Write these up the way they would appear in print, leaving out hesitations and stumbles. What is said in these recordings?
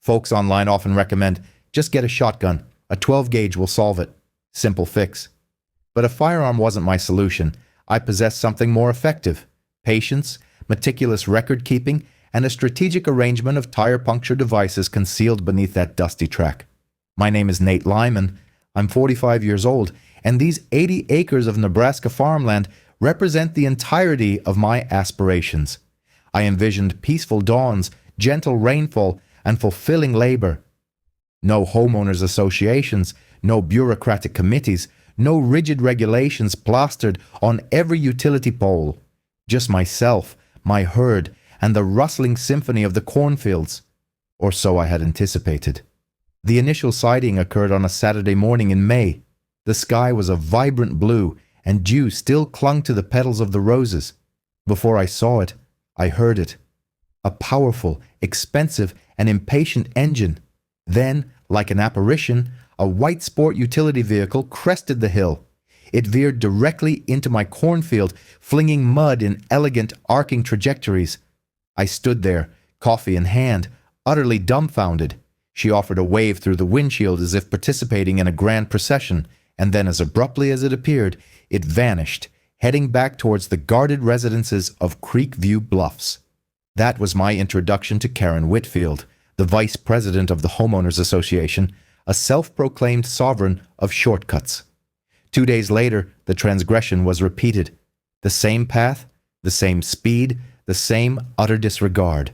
Folks online often recommend, just get a shotgun. A 12 gauge will solve it. Simple fix. But a firearm wasn't my solution. I possessed something more effective. Patience, meticulous record keeping, and a strategic arrangement of tire puncture devices concealed beneath that dusty track. My name is Nate Lyman. I'm 45 years old, and these 80 acres of Nebraska farmland represent the entirety of my aspirations. I envisioned peaceful dawns, gentle rainfall, and fulfilling labor. No homeowners associations, no bureaucratic committees, no rigid regulations plastered on every utility pole. Just myself, my herd, and the rustling symphony of the cornfields. Or so I had anticipated. The initial sighting occurred on a Saturday morning in May. The sky was a vibrant blue, and dew still clung to the petals of the roses. Before I saw it, I heard it. A powerful, expensive, and impatient engine. Then, like an apparition, a white sport utility vehicle crested the hill. It veered directly into my cornfield, flinging mud in elegant, arcing trajectories. I stood there, coffee in hand, utterly dumbfounded. She offered a wave through the windshield as if participating in a grand procession, and then as abruptly as it appeared, it vanished, heading back towards the guarded residences of Creekview Bluffs. That was my introduction to Karen Whitfield, the vice president of the Homeowners Association, a self-proclaimed sovereign of shortcuts. 2 days later, the transgression was repeated. The same path, the same speed, the same utter disregard.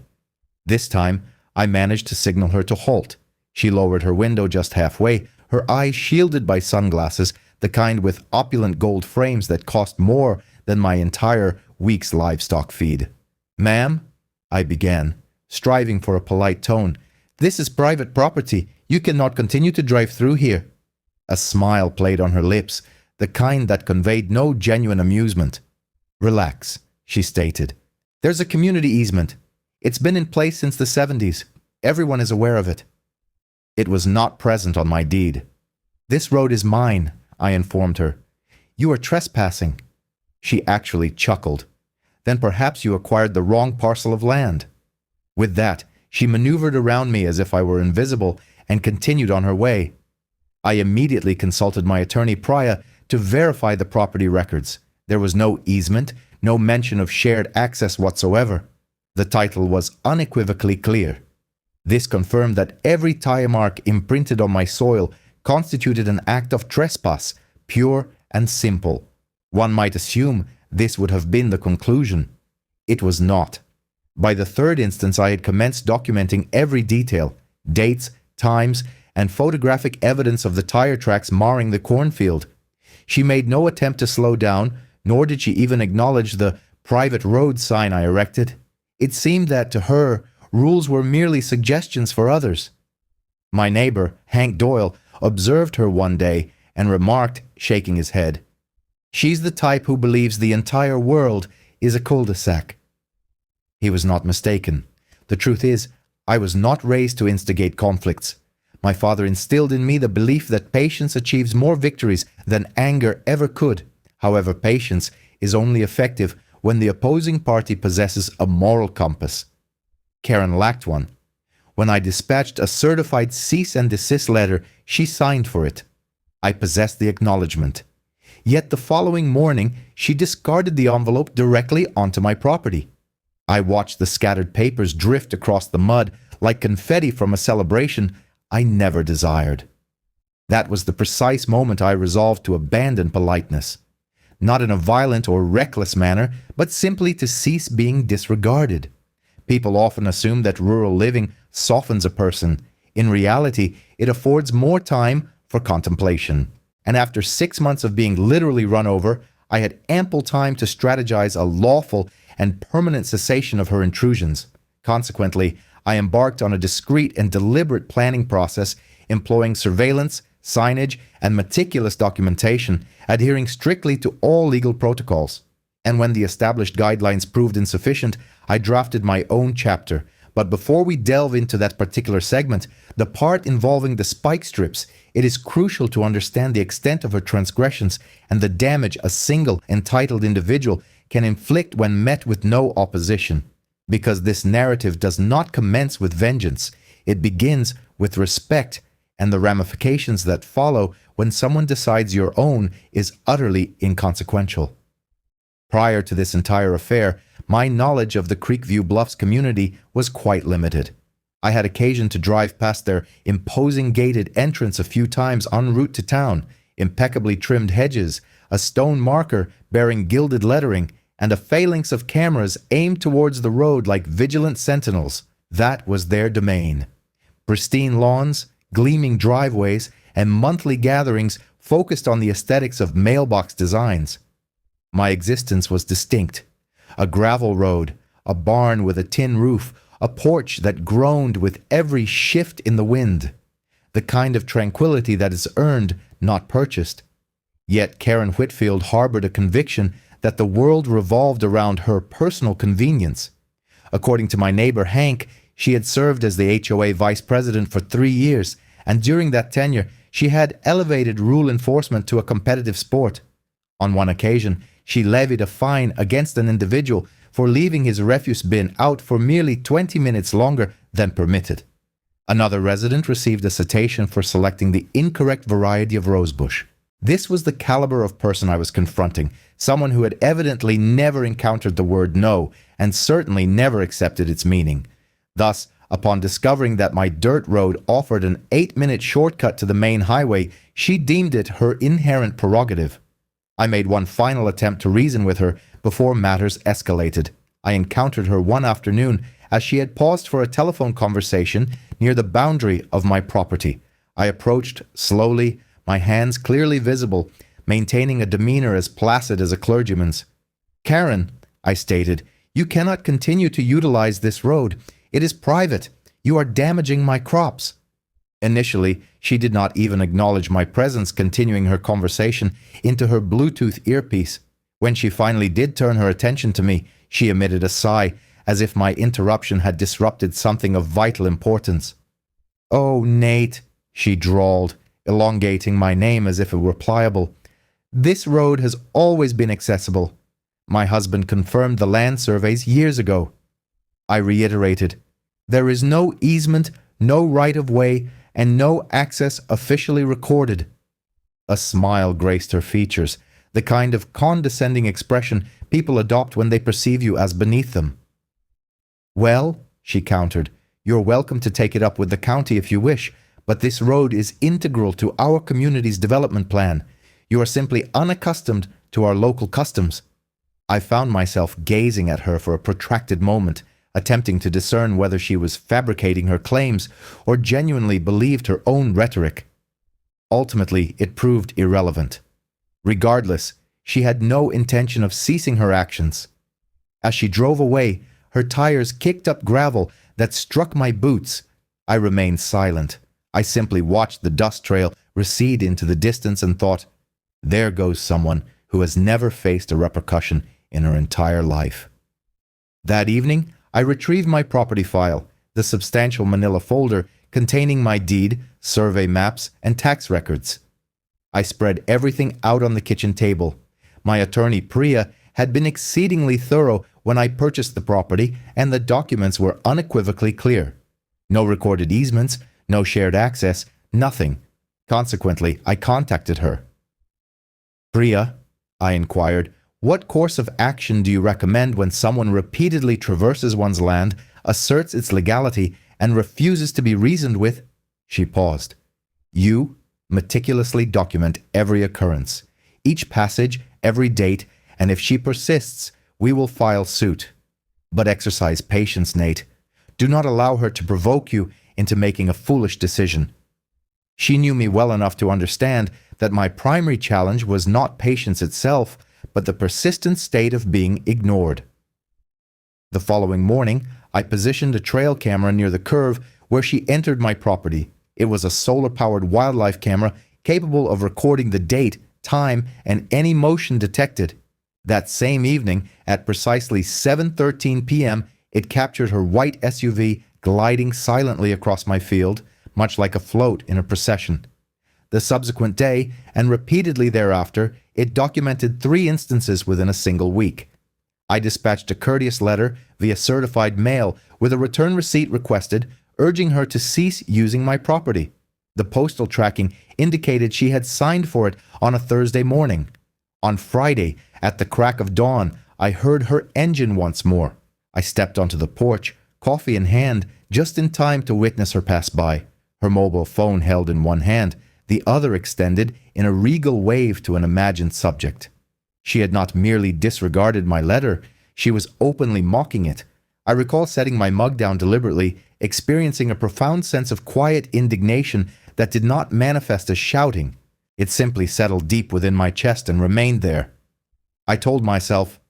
This time, I managed to signal her to halt. She lowered her window just halfway, her eyes shielded by sunglasses, the kind with opulent gold frames that cost more than my entire week's livestock feed. "Ma'am," I began, striving for a polite tone, "this is private property. You cannot continue to drive through here." A smile played on her lips, the kind that conveyed no genuine amusement. "Relax," she stated. "There's a community easement. It's been in place since the 70s. Everyone is aware of it." It was not present on my deed. "This road is mine," I informed her. "You are trespassing." She actually chuckled. "Then perhaps you acquired the wrong parcel of land." With that, she maneuvered around me as if I were invisible and continued on her way. I immediately consulted my attorney prior to verify the property records. There was no easement, no mention of shared access whatsoever. The title was unequivocally clear. This confirmed that every tire mark imprinted on my soil constituted an act of trespass, pure and simple. One might assume this would have been the conclusion. It was not. By the third instance, I had commenced documenting every detail, dates, times, and photographic evidence of the tire tracks marring the cornfield. She made no attempt to slow down, nor did she even acknowledge the private road sign I erected. It seemed that, to her, rules were merely suggestions for others. My neighbor, Hank Doyle, observed her one day and remarked, shaking his head, "She's the type who believes the entire world is a cul-de-sac." He was not mistaken. The truth is, I was not raised to instigate conflicts. My father instilled in me the belief that patience achieves more victories than anger ever could. However, patience is only effective when the opposing party possesses a moral compass. Karen lacked one. When I dispatched a certified cease and desist letter, she signed for it. I possessed the acknowledgement. Yet the following morning, she discarded the envelope directly onto my property. I watched the scattered papers drift across the mud like confetti from a celebration I never desired. That was the precise moment I resolved to abandon politeness. Not in a violent or reckless manner, but simply to cease being disregarded. People often assume that rural living softens a person. In reality, it affords more time for contemplation. And after 6 months of being literally run over, I had ample time to strategize a lawful and permanent cessation of her intrusions. Consequently, I embarked on a discreet and deliberate planning process employing surveillance, signage, and meticulous documentation, adhering strictly to all legal protocols. And when the established guidelines proved insufficient, I drafted my own chapter. But before we delve into that particular segment, the part involving the spike strips, it is crucial to understand the extent of her transgressions and the damage a single entitled individual can inflict when met with no opposition. Because this narrative does not commence with vengeance, It begins with respect, and the ramifications that follow when someone decides your own is utterly inconsequential. Prior to this entire affair, my knowledge of the Creekview Bluffs community was quite limited. I had occasion to drive past their imposing gated entrance a few times en route to town, impeccably trimmed hedges, a stone marker bearing gilded lettering, and a phalanx of cameras aimed towards the road like vigilant sentinels. That was their domain. Pristine lawns, gleaming driveways, and monthly gatherings focused on the aesthetics of mailbox designs. My existence was distinct. A gravel road, a barn with a tin roof, a porch that groaned with every shift in the wind. The kind of tranquility that is earned, not purchased. Yet Karen Whitfield harbored a conviction that the world revolved around her personal convenience. According to my neighbor Hank, she had served as the HOA vice president for 3 years, and during that tenure, she had elevated rule enforcement to a competitive sport. On one occasion, she levied a fine against an individual for leaving his refuse bin out for merely 20 minutes longer than permitted. Another resident received a citation for selecting the incorrect variety of rosebush. This was the caliber of person I was confronting, someone who had evidently never encountered the word no, and certainly never accepted its meaning. Thus, upon discovering that my dirt road offered an 8-minute shortcut to the main highway, she deemed it her inherent prerogative. I made one final attempt to reason with her before matters escalated. I encountered her one afternoon as she had paused for a telephone conversation near the boundary of my property. I approached slowly, my hands clearly visible, maintaining a demeanor as placid as a clergyman's. "Karen," I stated, "you cannot continue to utilize this road. It is private. You are damaging my crops." Initially, she did not even acknowledge my presence, continuing her conversation into her Bluetooth earpiece. When she finally did turn her attention to me, she emitted a sigh, as if my interruption had disrupted something of vital importance. "Oh, Nate," she drawled, elongating my name as if it were pliable. "This road has always been accessible. My husband confirmed the land surveys years ago." I reiterated, "There is no easement, no right-of-way, and no access officially recorded." A smile graced her features, the kind of condescending expression people adopt when they perceive you as beneath them. "Well," she countered, "you're welcome to take it up with the county if you wish, but this road is integral to our community's development plan. You are simply unaccustomed to our local customs." I found myself gazing at her for a protracted moment, attempting to discern whether she was fabricating her claims or genuinely believed her own rhetoric. Ultimately, it proved irrelevant. Regardless, she had no intention of ceasing her actions. As she drove away, her tires kicked up gravel that struck my boots. I remained silent. I simply watched the dust trail recede into the distance and thought, there goes someone who has never faced a repercussion in her entire life. That evening, I retrieved my property file, the substantial manila folder containing my deed, survey maps, and tax records. I spread everything out on the kitchen table. My attorney, Priya, had been exceedingly thorough when I purchased the property, and the documents were unequivocally clear. No recorded easements, no shared access, nothing. Consequently, I contacted her. "Priya," I inquired, "what course of action do you recommend when someone repeatedly traverses one's land, asserts its legality, and refuses to be reasoned with?" She paused. "You meticulously document every occurrence, each passage, every date, and if she persists, we will file suit. But exercise patience, Nate. Do not allow her to provoke you into making a foolish decision." She knew me well enough to understand that my primary challenge was not patience itself, but the persistent state of being ignored. The following morning, I positioned a trail camera near the curve where she entered my property. It was a solar-powered wildlife camera capable of recording the date, time, and any motion detected. That same evening, at precisely 7:13 p.m., it captured her white SUV gliding silently across my field, much like a float in a procession. The subsequent day, and repeatedly thereafter, it documented 3 instances within a single week. I dispatched a courteous letter via certified mail with a return receipt requested, urging her to cease using my property. The postal tracking indicated she had signed for it on a Thursday morning. On Friday, at the crack of dawn, I heard her engine once more. I stepped onto the porch, coffee in hand, just in time to witness her pass by, her mobile phone held in one hand, the other extended in a regal wave to an imagined subject. She had not merely disregarded my letter, she was openly mocking it. I recall setting my mug down deliberately, experiencing a profound sense of quiet indignation that did not manifest as shouting. It simply settled deep within my chest and remained there. I told myself,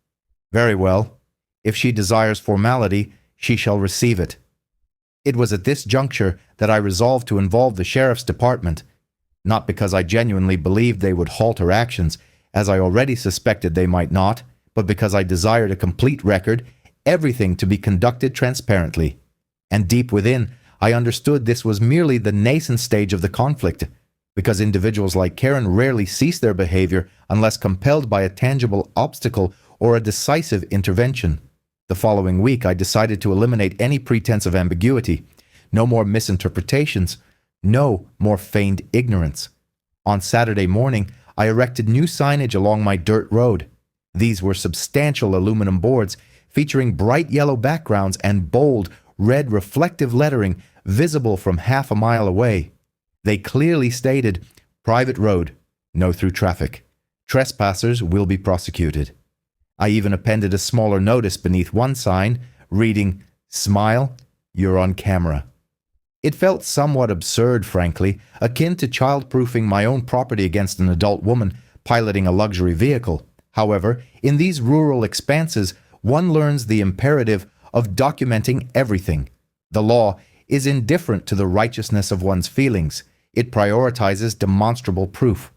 very well, if she desires formality, she shall receive it. It was at this juncture that I resolved to involve the sheriff's department, not because I genuinely believed they would halt her actions, as I already suspected they might not, but because I desired a complete record, everything to be conducted transparently. And deep within, I understood this was merely the nascent stage of the conflict, because individuals like Karen rarely cease their behavior unless compelled by a tangible obstacle or a decisive intervention. The following week, I decided to eliminate any pretense of ambiguity. No more misinterpretations. No more feigned ignorance. On Saturday morning, I erected new signage along my dirt road. These were substantial aluminum boards featuring bright yellow backgrounds and bold, red reflective lettering visible from half a mile away. They clearly stated, "Private road, no through traffic. Trespassers will be prosecuted." I even appended a smaller notice beneath one sign, reading, "Smile, you're on camera." It felt somewhat absurd, frankly, akin to child-proofing my own property against an adult woman piloting a luxury vehicle. However, in these rural expanses, one learns the imperative of documenting everything. The law is indifferent to the righteousness of one's feelings. It prioritizes demonstrable proof.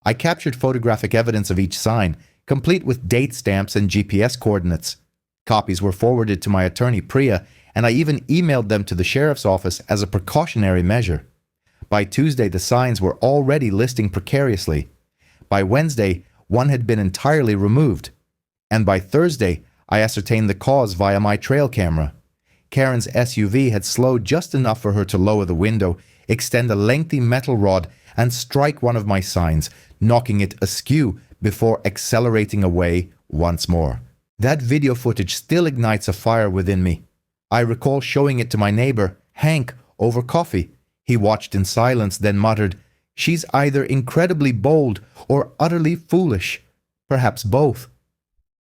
I captured photographic evidence of each sign, complete with date stamps and GPS coordinates. Copies were forwarded to my attorney Priya, and I even emailed them to the sheriff's office as a precautionary measure. By Tuesday, the signs were already listing precariously. By Wednesday, one had been entirely removed. And by Thursday, I ascertained the cause via my trail camera. Karen's SUV had slowed just enough for her to lower the window, extend a lengthy metal rod, and strike one of my signs, knocking it askew before accelerating away once more. That video footage still ignites a fire within me. I recall showing it to my neighbor, Hank, over coffee. He watched in silence, then muttered, "She's either incredibly bold or utterly foolish. Perhaps both."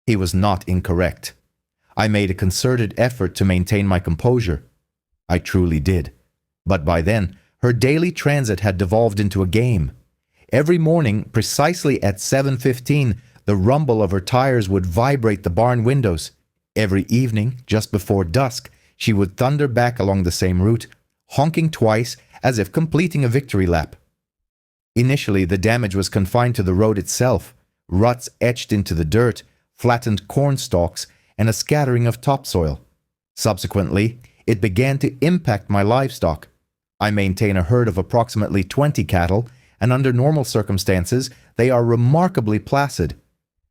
He was not incorrect. I made a concerted effort to maintain my composure. I truly did. But by then, her daily transit had devolved into a game. Every morning, precisely at 7:15, the rumble of her tires would vibrate the barn windows. Every evening, just before dusk, she would thunder back along the same route, honking twice as if completing a victory lap. Initially, the damage was confined to the road itself, ruts etched into the dirt, flattened corn stalks, and a scattering of topsoil. Subsequently, it began to impact my livestock. I maintain a herd of approximately 20 cattle, and under normal circumstances, they are remarkably placid.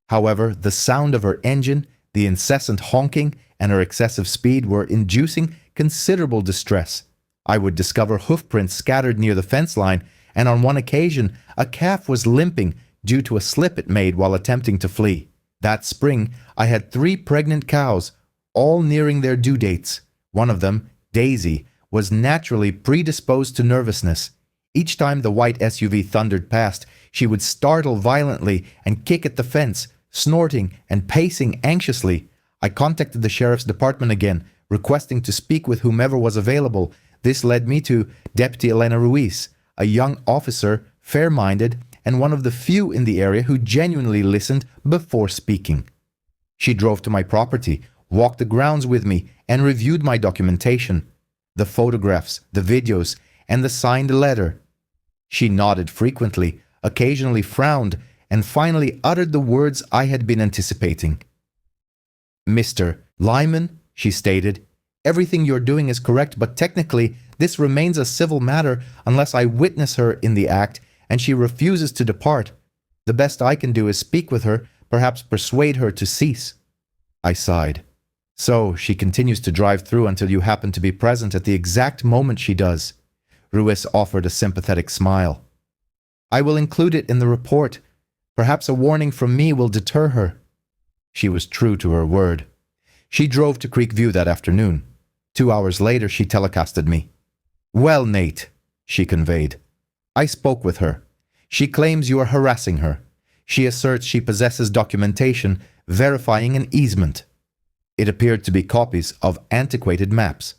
However, the sound of her engine, the incessant honking, and her excessive speed were inducing considerable distress. I would discover hoofprints scattered near the fence line, and on one occasion, a calf was limping due to a slip it made while attempting to flee. That spring, I had 3 pregnant cows, all nearing their due dates. One of them, Daisy, was naturally predisposed to nervousness. Each time the white SUV thundered past, she would startle violently and kick at the fence, snorting and pacing anxiously. I contacted the sheriff's department again, requesting to speak with whomever was available. This led me to Deputy Elena Ruiz, a young officer, fair-minded, and one of the few in the area who genuinely listened before speaking. She drove to my property, walked the grounds with me, and reviewed my documentation, the photographs, the videos, and the signed letter. She nodded frequently, occasionally frowned, and finally uttered the words I had been anticipating. "Mr. Lyman," she stated, "everything you're doing is correct, but technically this remains a civil matter unless I witness her in the act and she refuses to depart. The best I can do is speak with her, perhaps persuade her to cease." I sighed. So she continues to drive through until you happen to be present at the exact moment she does. Ruiz offered a sympathetic smile. I will include it in the report. Perhaps a warning from me will deter her. She was true to her word. She drove to Creekview that afternoon. 2 hours later, she telecasted me. Well, Nate, she conveyed. I spoke with her. She claims you are harassing her. She asserts she possesses documentation verifying an easement. It appeared to be copies of antiquated maps.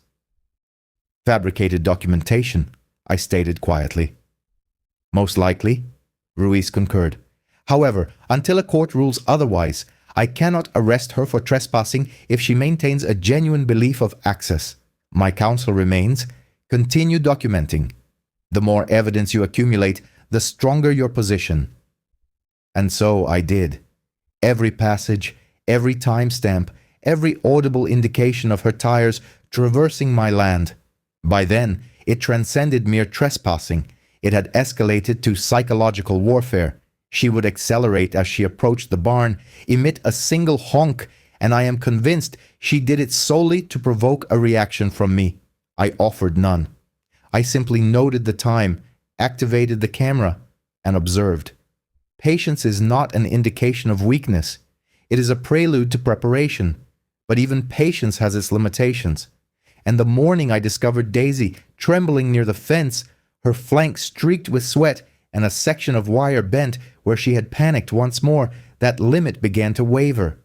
Fabricated documentation, I stated quietly. Most likely, Ruiz concurred. However, until a court rules otherwise, I cannot arrest her for trespassing if she maintains a genuine belief of access. My counsel remains, continue documenting. The more evidence you accumulate, the stronger your position. And so I did. Every passage, every timestamp, every audible indication of her tires traversing my land. By then, it transcended mere trespassing. It had escalated to psychological warfare. She would accelerate as she approached the barn, emit a single honk, and I am convinced she did it solely to provoke a reaction from me. I offered none. I simply noted the time, activated the camera, and observed. Patience is not an indication of weakness. It is a prelude to preparation. But even patience has its limitations. And the morning I discovered Daisy trembling near the fence, her flank streaked with sweat and a section of wire bent where she had panicked once more, that limit began to waver.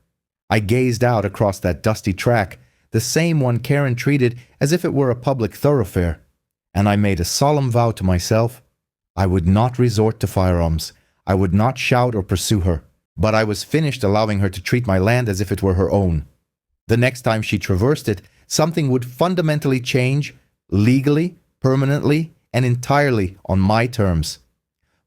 I gazed out across that dusty track, the same one Karen treated as if it were a public thoroughfare. And I made a solemn vow to myself. I would not resort to firearms. I would not shout or pursue her. But I was finished allowing her to treat my land as if it were her own. The next time she traversed it, something would fundamentally change, legally, permanently, and entirely on my terms.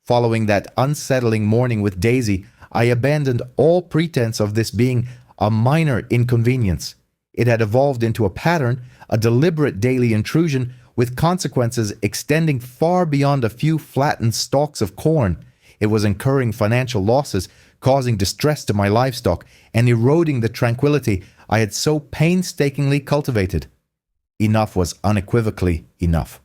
Following that unsettling morning with Daisy, I abandoned all pretense of this being a minor inconvenience. It had evolved into a pattern, a deliberate daily intrusion with consequences extending far beyond a few flattened stalks of corn. It was incurring financial losses, causing distress to my livestock, and eroding the tranquility I had so painstakingly cultivated. Enough was unequivocally enough.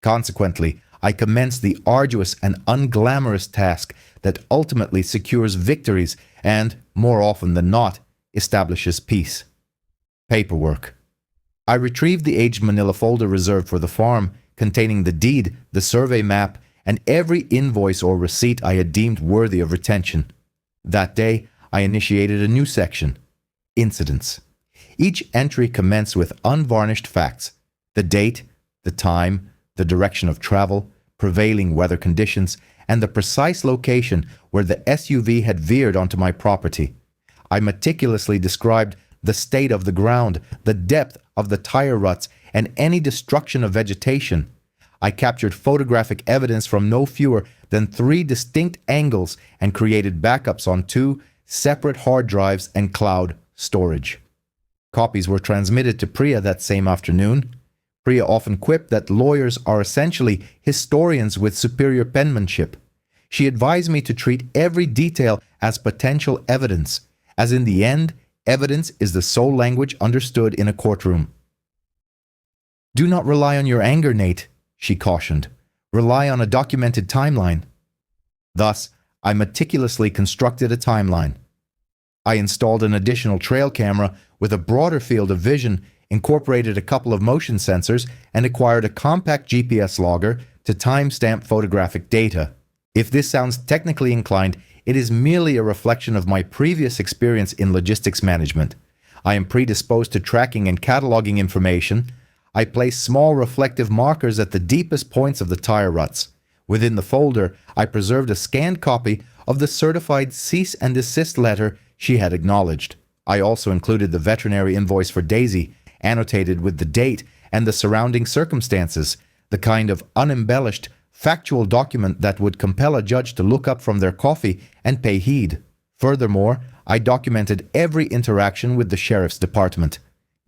Consequently, I commenced the arduous and unglamorous task that ultimately secures victories and, more often than not, establishes peace. Paperwork. I retrieved the aged manila folder reserved for the farm, containing the deed, the survey map, and every invoice or receipt I had deemed worthy of retention. That day, I initiated a new section, Incidents. Each entry commenced with unvarnished facts, the date, the time, the direction of travel, prevailing weather conditions, and the precise location where the SUV had veered onto my property. I meticulously described the state of the ground, the depth of the tire ruts, and any destruction of vegetation. I captured photographic evidence from no fewer than 3 distinct angles and created backups on 2 separate hard drives and cloud storage. Copies were transmitted to Priya that same afternoon. Priya often quipped that lawyers are essentially historians with superior penmanship. She advised me to treat every detail as potential evidence, as in the end, evidence is the sole language understood in a courtroom. Do not rely on your anger, Nate, she cautioned. Rely on a documented timeline. Thus, I meticulously constructed a timeline. I installed an additional trail camera with a broader field of vision, incorporated a couple of motion sensors, and acquired a compact GPS logger to timestamp photographic data. If this sounds technically inclined, it is merely a reflection of my previous experience in logistics management. I am predisposed to tracking and cataloging information. I place small reflective markers at the deepest points of the tire ruts. Within the folder, I preserved a scanned copy of the certified cease and desist letter she had acknowledged. I also included the veterinary invoice for Daisy, annotated with the date and the surrounding circumstances, the kind of unembellished, factual document that would compel a judge to look up from their coffee and pay heed. Furthermore, I documented every interaction with the sheriff's department.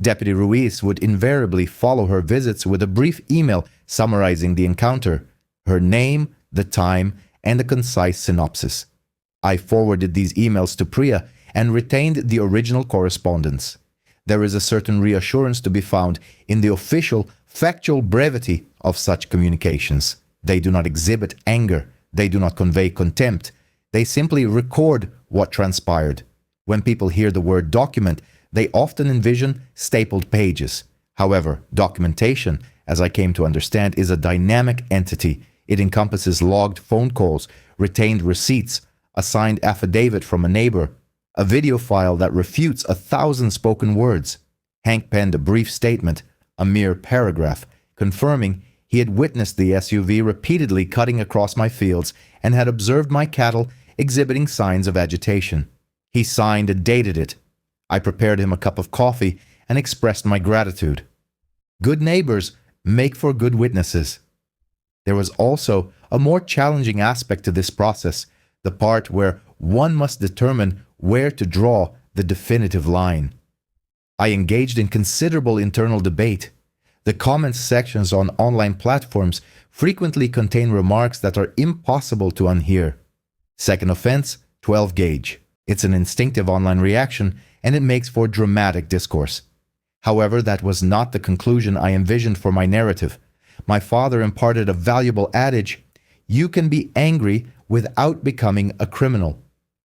Deputy Ruiz would invariably follow her visits with a brief email summarizing the encounter, her name, the time, and a concise synopsis. I forwarded these emails to Priya and retained the original correspondence. There is a certain reassurance to be found in the official, factual brevity of such communications. They do not exhibit anger. They do not convey contempt. They simply record what transpired. When people hear the word document, they often envision stapled pages. However, documentation, as I came to understand, is a dynamic entity. It encompasses logged phone calls, retained receipts, a signed affidavit from a neighbor, a video file that refutes 1,000 spoken words. Hank penned a brief statement, a mere paragraph, confirming he had witnessed the SUV repeatedly cutting across my fields and had observed my cattle exhibiting signs of agitation. He signed and dated it. I prepared him a cup of coffee and expressed my gratitude. Good neighbors make for good witnesses. There was also a more challenging aspect to this process, the part where one must determine where to draw the definitive line. I engaged in considerable internal debate. The comments sections on online platforms frequently contain remarks that are impossible to unhear. Second offense, 12 gauge. It's an instinctive online reaction and it makes for dramatic discourse. However, that was not the conclusion I envisioned for my narrative. My father imparted a valuable adage, "You can be angry without becoming a criminal."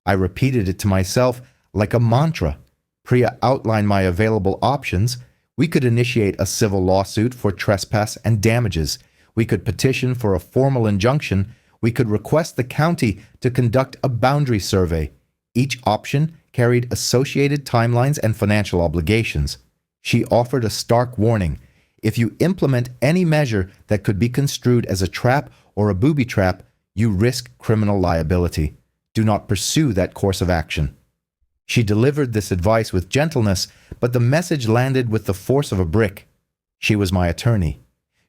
I repeated it to myself like a mantra. Priya outlined my available options. We could initiate a civil lawsuit for trespass and damages. We could petition for a formal injunction. We could request the county to conduct a boundary survey. Each option carried associated timelines and financial obligations. She offered a stark warning. If you implement any measure that could be construed as a trap or a booby trap, you risk criminal liability. Do not pursue that course of action. She delivered this advice with gentleness, but the message landed with the force of a brick. She was my attorney.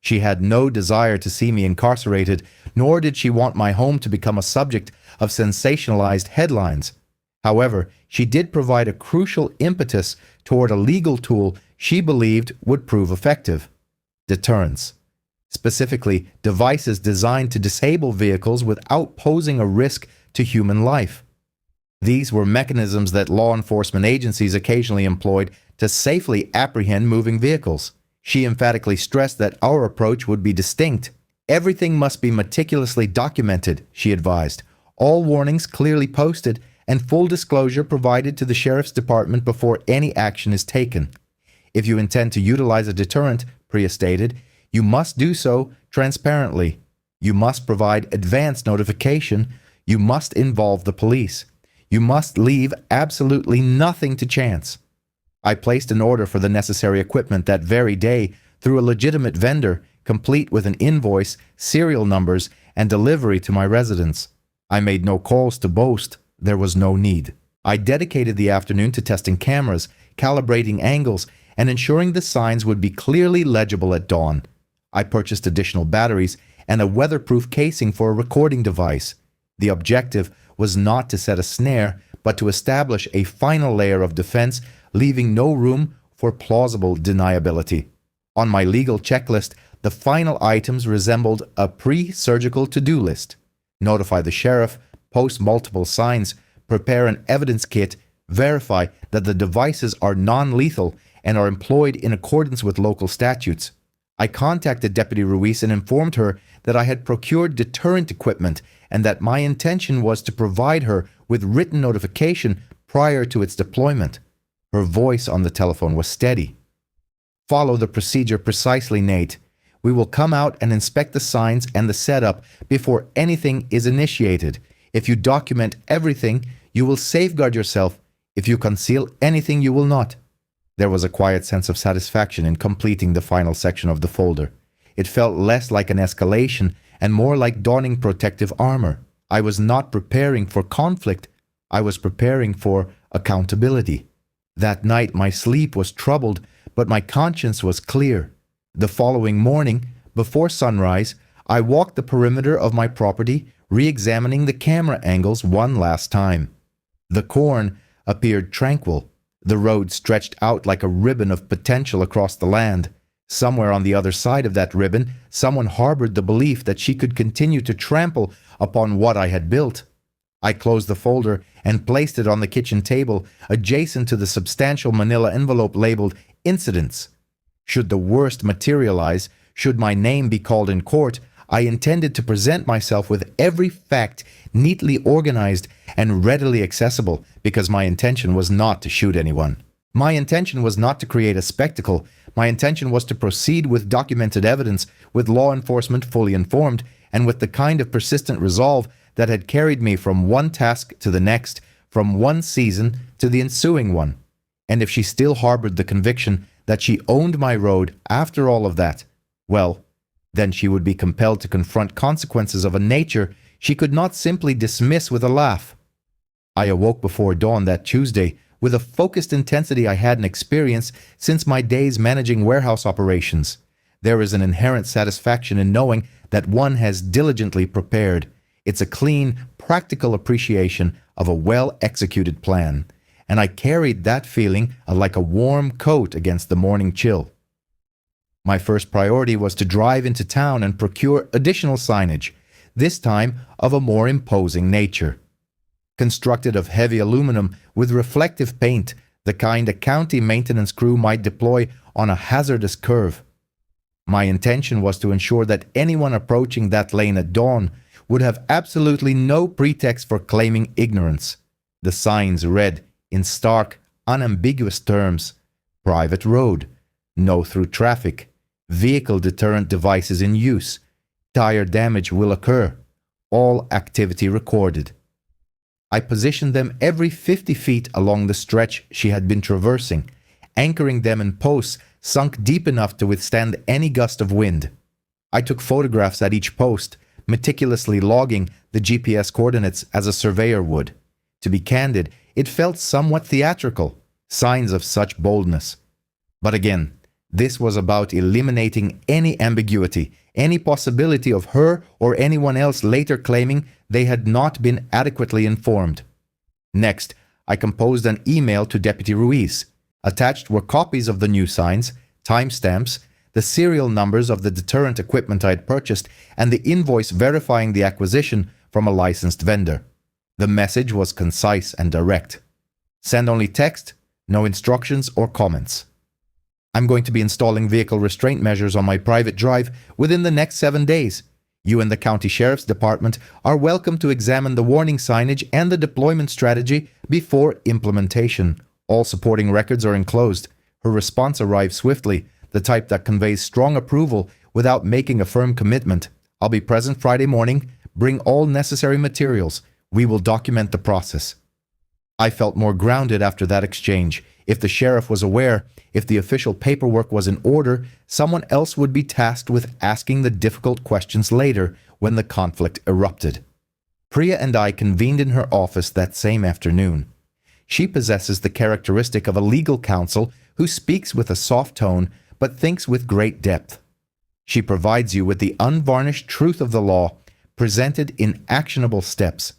She had no desire to see me incarcerated, nor did she want my home to become a subject of sensationalized headlines. However, she did provide a crucial impetus toward a legal tool she believed would prove effective: deterrence. Specifically, devices designed to disable vehicles without posing a risk to human life. These were mechanisms that law enforcement agencies occasionally employed to safely apprehend moving vehicles. She emphatically stressed that our approach would be distinct. Everything must be meticulously documented, she advised, all warnings clearly posted, and full disclosure provided to the sheriff's department before any action is taken. If you intend to utilize a deterrent, Priya stated, you must do so transparently. You must provide advance notification. You must involve the police. You must leave absolutely nothing to chance. I placed an order for the necessary equipment that very day through a legitimate vendor, complete with an invoice, serial numbers, and delivery to my residence. I made no calls to boast. There was no need. I dedicated the afternoon to testing cameras, calibrating angles, and ensuring the signs would be clearly legible at dawn. I purchased additional batteries and a weatherproof casing for a recording device. The objective was not to set a snare, but to establish a final layer of defense, leaving no room for plausible deniability. On my legal checklist, the final items resembled a pre-surgical to-do list. Notify the sheriff, post multiple signs, prepare an evidence kit, verify that the devices are non-lethal and are employed in accordance with local statutes. I contacted Deputy Ruiz and informed her that I had procured deterrent equipment and that my intention was to provide her with written notification prior to its deployment. Her voice on the telephone was steady. Follow the procedure precisely, Nate. We will come out and inspect the signs and the setup before anything is initiated. If you document everything, you will safeguard yourself. If you conceal anything, you will not. There was a quiet sense of satisfaction in completing the final section of the folder. It felt less like an escalation and more like donning protective armor. I was not preparing for conflict. I was preparing for accountability. That night my sleep was troubled, but my conscience was clear. The following morning, before sunrise, I walked the perimeter of my property, re-examining the camera angles one last time. The corn appeared tranquil. The road stretched out like a ribbon of potential across the land. Somewhere on the other side of that ribbon, someone harbored the belief that she could continue to trample upon what I had built. I closed the folder and placed it on the kitchen table adjacent to the substantial manila envelope labeled Incidents. Should the worst materialize, should my name be called in court, I intended to present myself with every fact neatly organized and readily accessible, because my intention was not to shoot anyone. My intention was not to create a spectacle. My intention was to proceed with documented evidence, with law enforcement fully informed, and with the kind of persistent resolve that had carried me from one task to the next, from one season to the ensuing one. And if she still harbored the conviction that she owned my road after all of that, well, then she would be compelled to confront consequences of a nature she could not simply dismiss with a laugh. I awoke before dawn that Tuesday with a focused intensity I hadn't experienced since my days managing warehouse operations. There is an inherent satisfaction in knowing that one has diligently prepared. It's a clean, practical appreciation of a well-executed plan, and I carried that feeling like a warm coat against the morning chill. My first priority was to drive into town and procure additional signage, this time of a more imposing nature. Constructed of heavy aluminum with reflective paint, the kind a county maintenance crew might deploy on a hazardous curve. My intention was to ensure that anyone approaching that lane at dawn would have absolutely no pretext for claiming ignorance. The signs read, in stark, unambiguous terms, private road, no through traffic, vehicle deterrent devices in use, tire damage will occur, all activity recorded. I positioned them every 50 feet along the stretch she had been traversing, anchoring them in posts sunk deep enough to withstand any gust of wind. I took photographs at each post, meticulously logging the GPS coordinates as a surveyor would. To be candid, it felt somewhat theatrical, signs of such boldness. But again, this was about eliminating any ambiguity, any possibility of her or anyone else later claiming they had not been adequately informed. Next, I composed an email to Deputy Ruiz. Attached were copies of the new signs, timestamps, the serial numbers of the deterrent equipment I had purchased, and the invoice verifying the acquisition from a licensed vendor. The message was concise and direct. Send only text, no instructions or comments. I'm going to be installing vehicle restraint measures on my private drive within the next 7 days. You and the County Sheriff's Department are welcome to examine the warning signage and the deployment strategy before implementation. All supporting records are enclosed. Her response arrived swiftly, the type that conveys strong approval without making a firm commitment. I'll be present Friday morning. Bring all necessary materials. We will document the process. I felt more grounded after that exchange. If the sheriff was aware, if the official paperwork was in order, someone else would be tasked with asking the difficult questions later when the conflict erupted. Priya and I convened in her office that same afternoon. She possesses the characteristic of a legal counsel who speaks with a soft tone but thinks with great depth. She provides you with the unvarnished truth of the law, presented in actionable steps.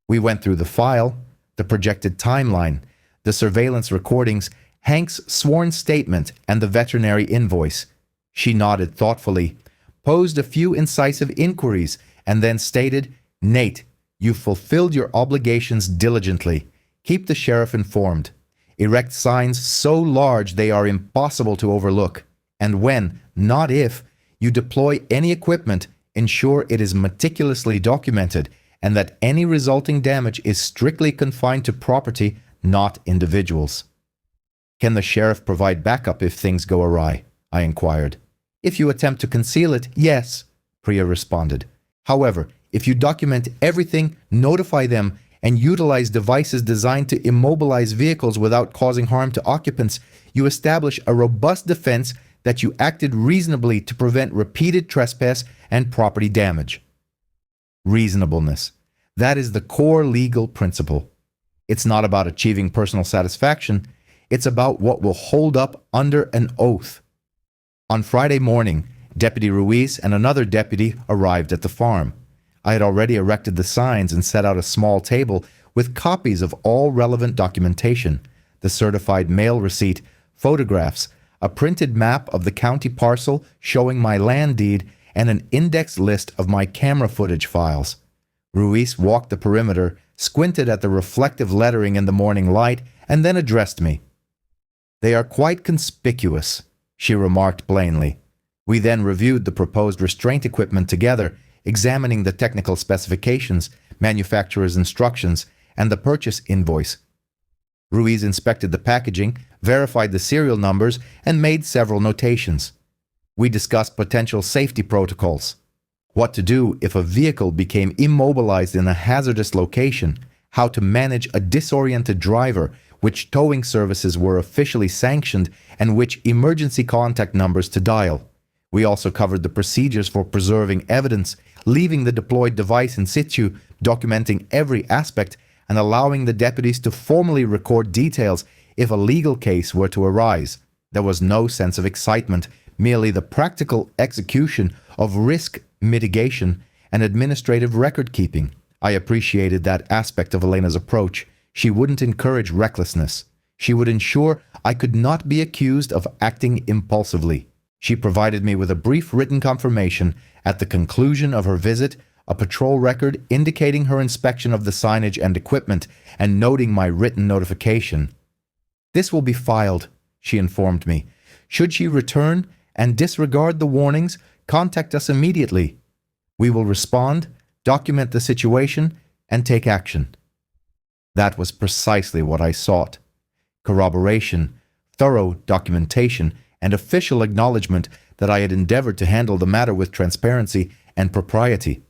We went through the file, the projected timeline, the surveillance recordings, Hank's sworn statement, and the veterinary invoice. She nodded thoughtfully, posed a few incisive inquiries, and then stated, "Nate, you've fulfilled your obligations diligently. Keep the sheriff informed. Erect signs so large they are impossible to overlook. And when, not if, you deploy any equipment, ensure it is meticulously documented and that any resulting damage is strictly confined to property, not individuals." "Can the sheriff provide backup if things go awry?" I inquired. "If you attempt to conceal it, yes," Priya responded. "However, if you document everything, notify them, and utilize devices designed to immobilize vehicles without causing harm to occupants, you establish a robust defense that you acted reasonably to prevent repeated trespass and property damage." Reasonableness. That is the core legal principle. It's not about achieving personal satisfaction. It's about what will hold up under an oath. On Friday morning, Deputy Ruiz and another deputy arrived at the farm. I had already erected the signs and set out a small table with copies of all relevant documentation, the certified mail receipt, photographs, a printed map of the county parcel showing my land deed, and an indexed list of my camera footage files. Ruiz walked the perimeter, squinted at the reflective lettering in the morning light, and then addressed me. "They are quite conspicuous," she remarked plainly. We then reviewed the proposed restraint equipment together, examining the technical specifications, manufacturer's instructions, and the purchase invoice. Ruiz inspected the packaging, verified the serial numbers, and made several notations. We discussed potential safety protocols. What to do if a vehicle became immobilized in a hazardous location, how to manage a disoriented driver, which towing services were officially sanctioned, and which emergency contact numbers to dial. We also covered the procedures for preserving evidence, leaving the deployed device in situ, documenting every aspect, and allowing the deputies to formally record details if a legal case were to arise. There was no sense of excitement, merely the practical execution of risk mitigation and administrative record-keeping. I appreciated that aspect of Elena's approach. She wouldn't encourage recklessness. She would ensure I could not be accused of acting impulsively. She provided me with a brief written confirmation at the conclusion of her visit, a patrol record indicating her inspection of the signage and equipment, and noting my written notification. "This will be filed," she informed me. "Should she return and disregard the warnings, contact us immediately. We will respond, document the situation, and take action." That was precisely what I sought. Corroboration, thorough documentation, and official acknowledgement that I had endeavored to handle the matter with transparency and propriety.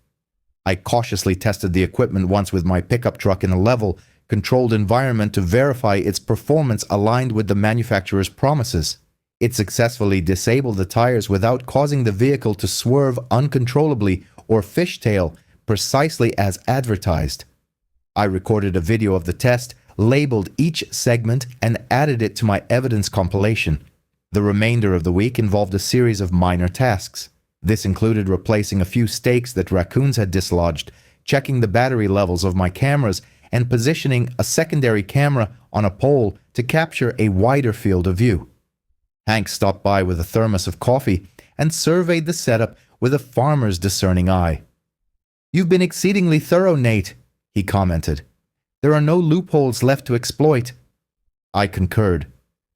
I cautiously tested the equipment once with my pickup truck in a level, controlled environment to verify its performance aligned with the manufacturer's promises. It successfully disabled the tires without causing the vehicle to swerve uncontrollably or fishtail, precisely as advertised. I recorded a video of the test, labeled each segment, and added it to my evidence compilation. The remainder of the week involved a series of minor tasks. This included replacing a few stakes that raccoons had dislodged, checking the battery levels of my cameras, and positioning a secondary camera on a pole to capture a wider field of view. Hank stopped by with a thermos of coffee and surveyed the setup with a farmer's discerning eye. "You've been exceedingly thorough, Nate," he commented. "There are no loopholes left to exploit." I concurred.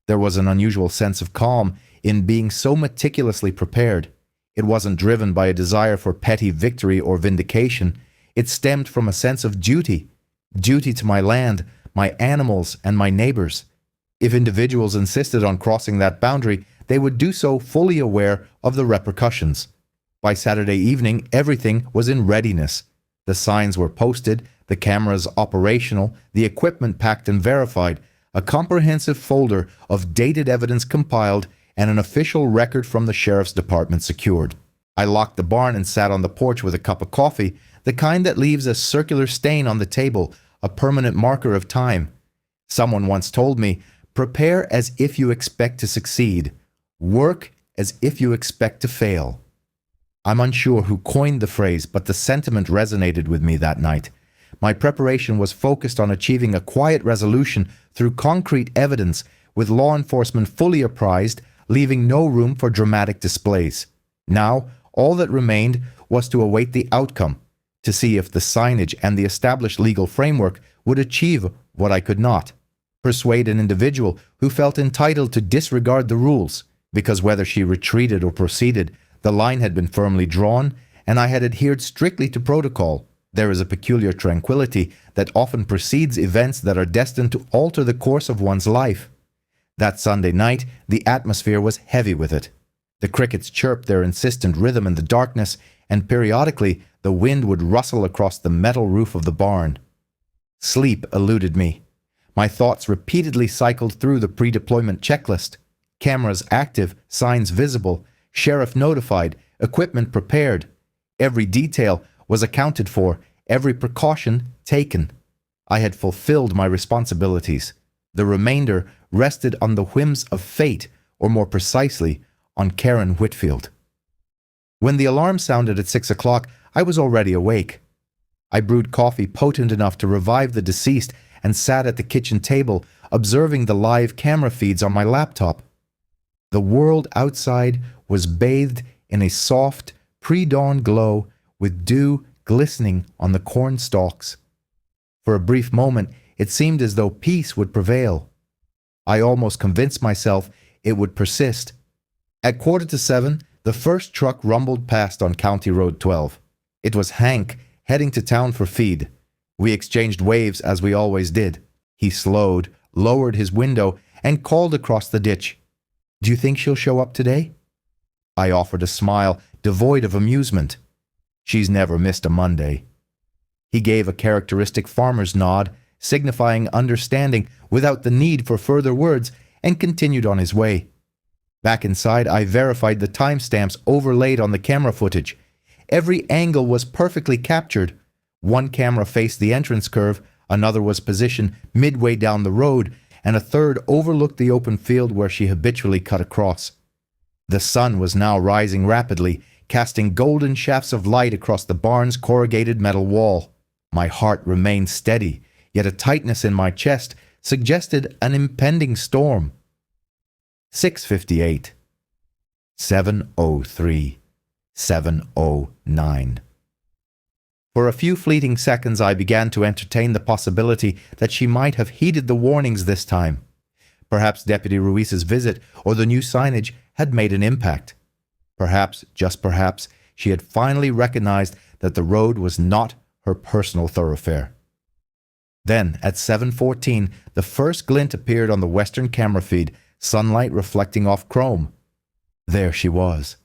There was an unusual sense of calm in being so meticulously prepared. It wasn't driven by a desire for petty victory or vindication. It stemmed from a sense of duty. Duty to my land, my animals, and my neighbors. If individuals insisted on crossing that boundary, they would do so fully aware of the repercussions. By Saturday evening, everything was in readiness. The signs were posted, the cameras operational, the equipment packed and verified, a comprehensive folder of dated evidence compiled, and an official record from the sheriff's department secured. I locked the barn and sat on the porch with a cup of coffee, the kind that leaves a circular stain on the table, a permanent marker of time. Someone once told me, "Prepare as if you expect to succeed. Work as if you expect to fail." I'm unsure who coined the phrase, but the sentiment resonated with me that night. My preparation was focused on achieving a quiet resolution through concrete evidence, with law enforcement fully apprised, leaving no room for dramatic displays. Now, all that remained was to await the outcome, to see if the signage and the established legal framework would achieve what I could not. Persuade an individual who felt entitled to disregard the rules, because whether she retreated or proceeded, the line had been firmly drawn, and I had adhered strictly to protocol. There is a peculiar tranquility that often precedes events that are destined to alter the course of one's life. That Sunday night, the atmosphere was heavy with it. The crickets chirped their insistent rhythm in the darkness, and periodically the wind would rustle across the metal roof of the barn. Sleep eluded me. My thoughts repeatedly cycled through the pre-deployment checklist. Cameras active, signs visible, sheriff notified, equipment prepared. Every detail was accounted for, every precaution taken. I had fulfilled my responsibilities. The remainder rested on the whims of fate, or more precisely, on Karen Whitfield. When the alarm sounded at 6 o'clock, I was already awake. I brewed coffee potent enough to revive the deceased and sat at the kitchen table, observing the live camera feeds on my laptop. The world outside was bathed in a soft, pre-dawn glow with dew glistening on the corn stalks. For a brief moment, it seemed as though peace would prevail. I almost convinced myself it would persist. At 6:45, the first truck rumbled past on County Road 12. It was Hank, heading to town for feed. We exchanged waves as we always did. He slowed, lowered his window, and called across the ditch. "Do you think she'll show up today?" I offered a smile, devoid of amusement. "She's never missed a Monday." He gave a characteristic farmer's nod, signifying understanding without the need for further words, and continued on his way. Back inside, I verified the timestamps overlaid on the camera footage. Every angle was perfectly captured. One camera faced the entrance curve, another was positioned midway down the road, and a third overlooked the open field where she habitually cut across. The sun was now rising rapidly, casting golden shafts of light across the barn's corrugated metal wall. My heart remained steady, yet a tightness in my chest suggested an impending storm. 6:58. 7:03. 7:09. For a few fleeting seconds I began to entertain the possibility that she might have heeded the warnings this time. Perhaps Deputy Ruiz's visit or the new signage had made an impact. Perhaps, just perhaps, she had finally recognized that the road was not her personal thoroughfare. Then, at 7:14, the first glint appeared on the western camera feed, sunlight reflecting off chrome. There she was.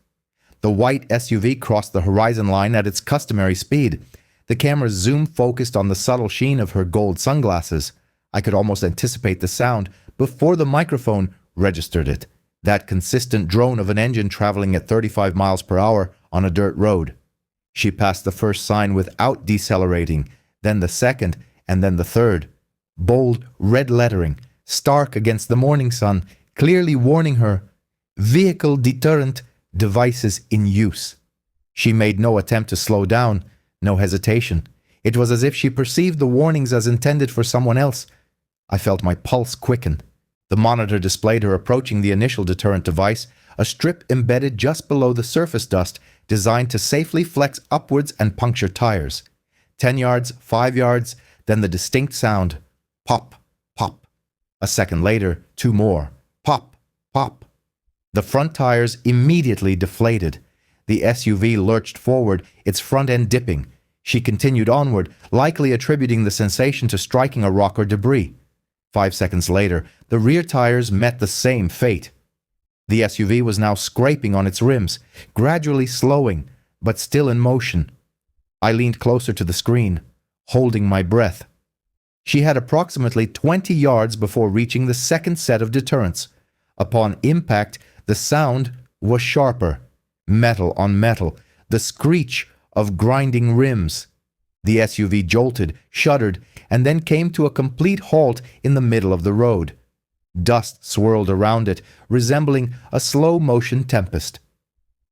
The white SUV crossed the horizon line at its customary speed. The camera's zoom focused on the subtle sheen of her gold sunglasses. I could almost anticipate the sound before the microphone registered it. That consistent drone of an engine traveling at 35 miles per hour on a dirt road. She passed the first sign without decelerating, then the second, and then the third. Bold red lettering, stark against the morning sun, clearly warning her, "Vehicle deterrent devices in use." She made no attempt to slow down, no hesitation. It was as if she perceived the warnings as intended for someone else. I felt my pulse quicken. The monitor displayed her approaching the initial deterrent device, a strip embedded just below the surface dust, designed to safely flex upwards and puncture tires. 10 yards, 5 yards, then the distinct sound. Pop, pop. A second later, 2 more. Pop, pop. The front tires immediately deflated. The SUV lurched forward, its front end dipping. She continued onward, likely attributing the sensation to striking a rock or debris. 5 seconds later, the rear tires met the same fate. The SUV was now scraping on its rims, gradually slowing, but still in motion. I leaned closer to the screen, holding my breath. She had approximately 20 yards before reaching the second set of deterrents. Upon impact, the sound was sharper. Metal on metal, the screech of grinding rims. The SUV jolted, shuddered, and then came to a complete halt in the middle of the road. Dust swirled around it, resembling a slow-motion tempest.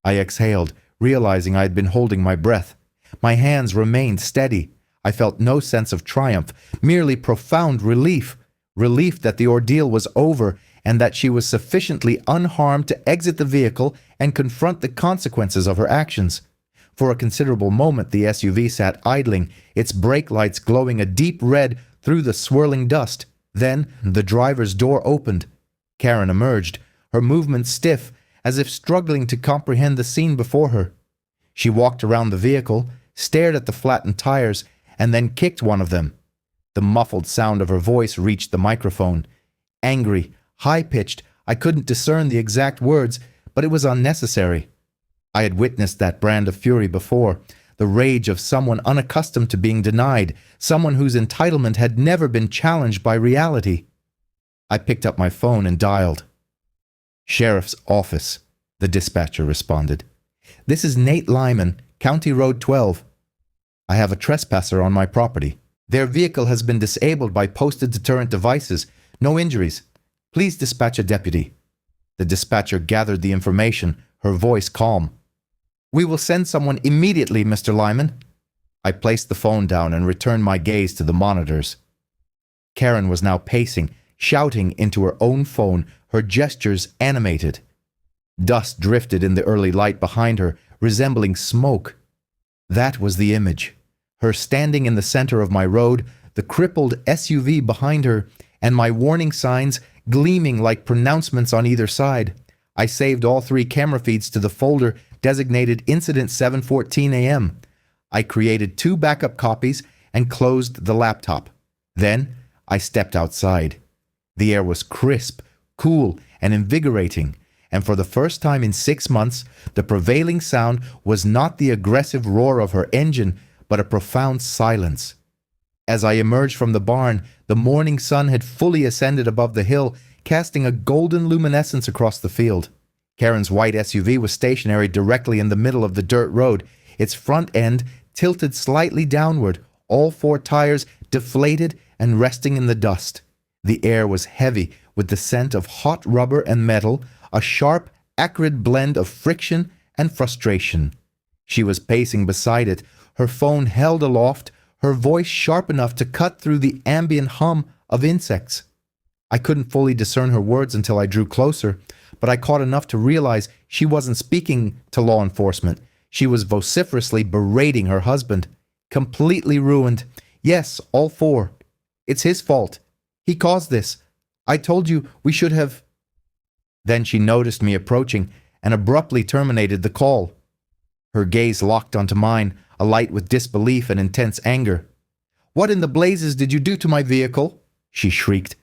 I exhaled, realizing I had been holding my breath. My hands remained steady. I felt no sense of triumph, merely profound relief. Relief that the ordeal was over and that she was sufficiently unharmed to exit the vehicle and confront the consequences of her actions. For a considerable moment the SUV sat idling, its brake lights glowing a deep red through the swirling dust. Then the driver's door opened. Karen emerged, her movements stiff, as if struggling to comprehend the scene before her. She walked around the vehicle, stared at the flattened tires, and then kicked one of them. The muffled sound of her voice reached the microphone. Angry, high-pitched, I couldn't discern the exact words, but it was unnecessary. I had witnessed that brand of fury before, the rage of someone unaccustomed to being denied, someone whose entitlement had never been challenged by reality. I picked up my phone and dialed. "Sheriff's office," the dispatcher responded. "This is Nate Lyman, County Road 12. I have a trespasser on my property. Their vehicle has been disabled by posted deterrent devices. No injuries. Please dispatch a deputy." The dispatcher gathered the information, her voice calm. "We will send someone immediately, Mr. Lyman." I placed the phone down and returned my gaze to the monitors. Karen was now pacing, shouting into her own phone, her gestures animated. Dust drifted in the early light behind her, resembling smoke. That was the image. Her standing in the center of my road, the crippled SUV behind her, and my warning signs gleaming like pronouncements on either side. I saved all 3 camera feeds to the folder designated Incident 7:14 a.m. I created 2 backup copies and closed the laptop. Then I stepped outside. The air was crisp, cool, and invigorating, and for the first time in 6 months, the prevailing sound was not the aggressive roar of her engine, but a profound silence. As I emerged from the barn, the morning sun had fully ascended above the hill, casting a golden luminescence across the field. Karen's white SUV was stationary directly in the middle of the dirt road, its front end tilted slightly downward, all 4 tires deflated and resting in the dust. The air was heavy with the scent of hot rubber and metal, a sharp, acrid blend of friction and frustration. She was pacing beside it, her phone held aloft, her voice sharp enough to cut through the ambient hum of insects. I couldn't fully discern her words until I drew closer, but I caught enough to realize she wasn't speaking to law enforcement. She was vociferously berating her husband. Completely ruined. Yes, all 4. It's his fault. He caused this. I told you we should have... Then she noticed me approaching and abruptly terminated the call. Her gaze locked onto mine, alight with disbelief and intense anger. "What in the blazes did you do to my vehicle?" she shrieked.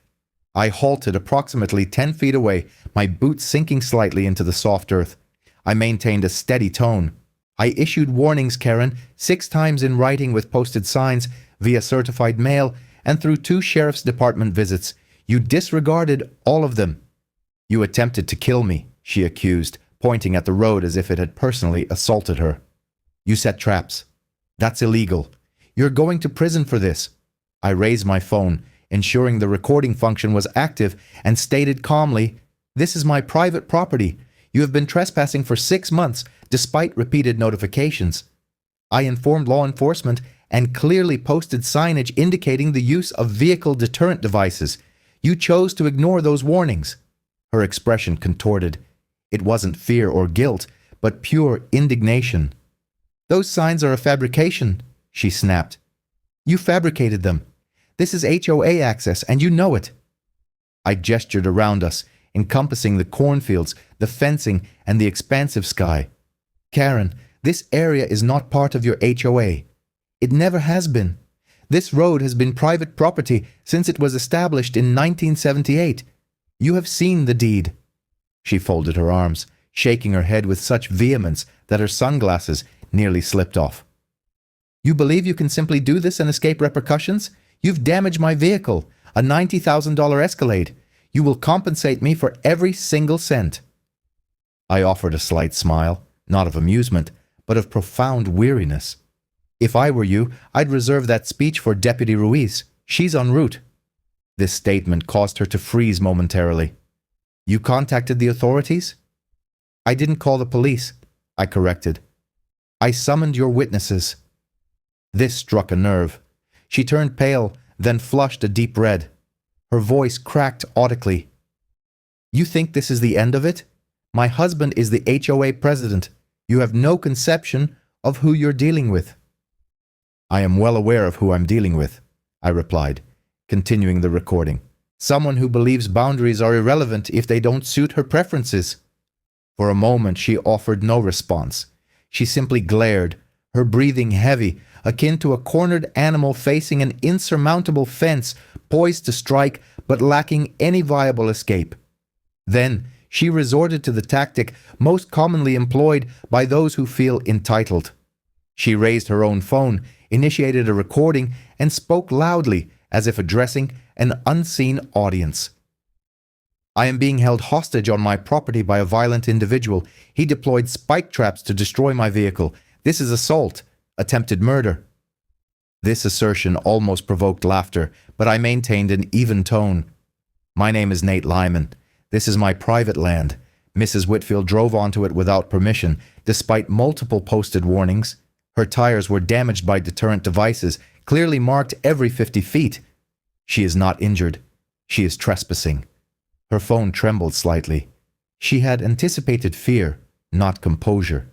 I halted approximately 10 feet away, my boots sinking slightly into the soft earth. I maintained a steady tone. "I issued warnings, Karen, 6 times in writing with posted signs, via certified mail, and through 2 sheriff's department visits. You disregarded all of them." "You attempted to kill me," she accused, pointing at the road as if it had personally assaulted her. "You set traps. That's illegal. You're going to prison for this." I raised my phone, ensuring the recording function was active, and stated calmly, "This is my private property. You have been trespassing for 6 months, despite repeated notifications. I informed law enforcement and clearly posted signage indicating the use of vehicle deterrent devices. You chose to ignore those warnings." Her expression contorted. It wasn't fear or guilt, but pure indignation. "Those signs are a fabrication," she snapped. "You fabricated them. This is HOA access, and you know it." I gestured around us, encompassing the cornfields, the fencing, and the expansive sky. "Karen, this area is not part of your HOA. It never has been. This road has been private property since it was established in 1978. You have seen the deed." She folded her arms, shaking her head with such vehemence that her sunglasses nearly slipped off. "You believe you can simply do this and escape repercussions? You've damaged my vehicle, a $90,000 Escalade. You will compensate me for every single cent." I offered a slight smile, not of amusement, but of profound weariness. "If I were you, I'd reserve that speech for Deputy Ruiz. She's en route." This statement caused her to freeze momentarily. "You contacted the authorities?" "I didn't call the police," I corrected. "I summoned your witnesses." This struck a nerve. She turned pale, then flushed a deep red. Her voice cracked audibly. "You think this is the end of it? My husband is the HOA president. You have no conception of who you're dealing with." "I am well aware of who I'm dealing with," I replied, continuing the recording. "Someone who believes boundaries are irrelevant if they don't suit her preferences." For a moment she offered no response. She simply glared, her breathing heavy, akin to a cornered animal facing an insurmountable fence, poised to strike but lacking any viable escape. Then she resorted to the tactic most commonly employed by those who feel entitled. She raised her own phone, initiated a recording, and spoke loudly as if addressing an unseen audience. "I am being held hostage on my property by a violent individual. He deployed spike traps to destroy my vehicle. This is assault, attempted murder." This assertion almost provoked laughter, but I maintained an even tone. "My name is Nate Lyman. This is my private land. Mrs. Whitfield drove onto it without permission, despite multiple posted warnings. Her tires were damaged by deterrent devices, clearly marked every 50 feet. She is not injured. She is trespassing." Her phone trembled slightly. She had anticipated fear, not composure.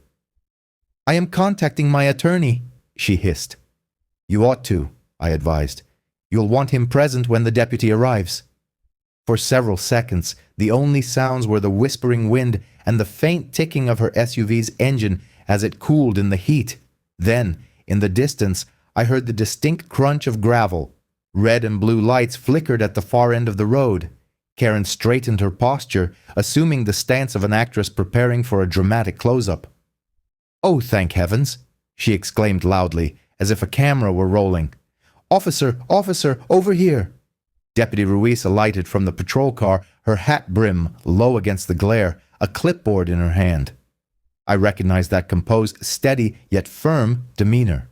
"I am contacting my attorney," she hissed. "You ought to," I advised. You'll want him present when the deputy arrives." For several seconds, the only sounds were the whispering wind and the faint ticking of her SUV's engine as it cooled in the heat. Then, in the distance, I heard the distinct crunch of gravel. Red and blue lights flickered at the far end of the road. Karen straightened her posture, assuming the stance of an actress preparing for a dramatic close-up. "Oh, thank heavens!" she exclaimed loudly, as if a camera were rolling. "Officer, officer, over here!" Deputy Ruiz alighted from the patrol car, her hat brim low against the glare, a clipboard in her hand. I recognized that composed, steady, yet firm demeanor.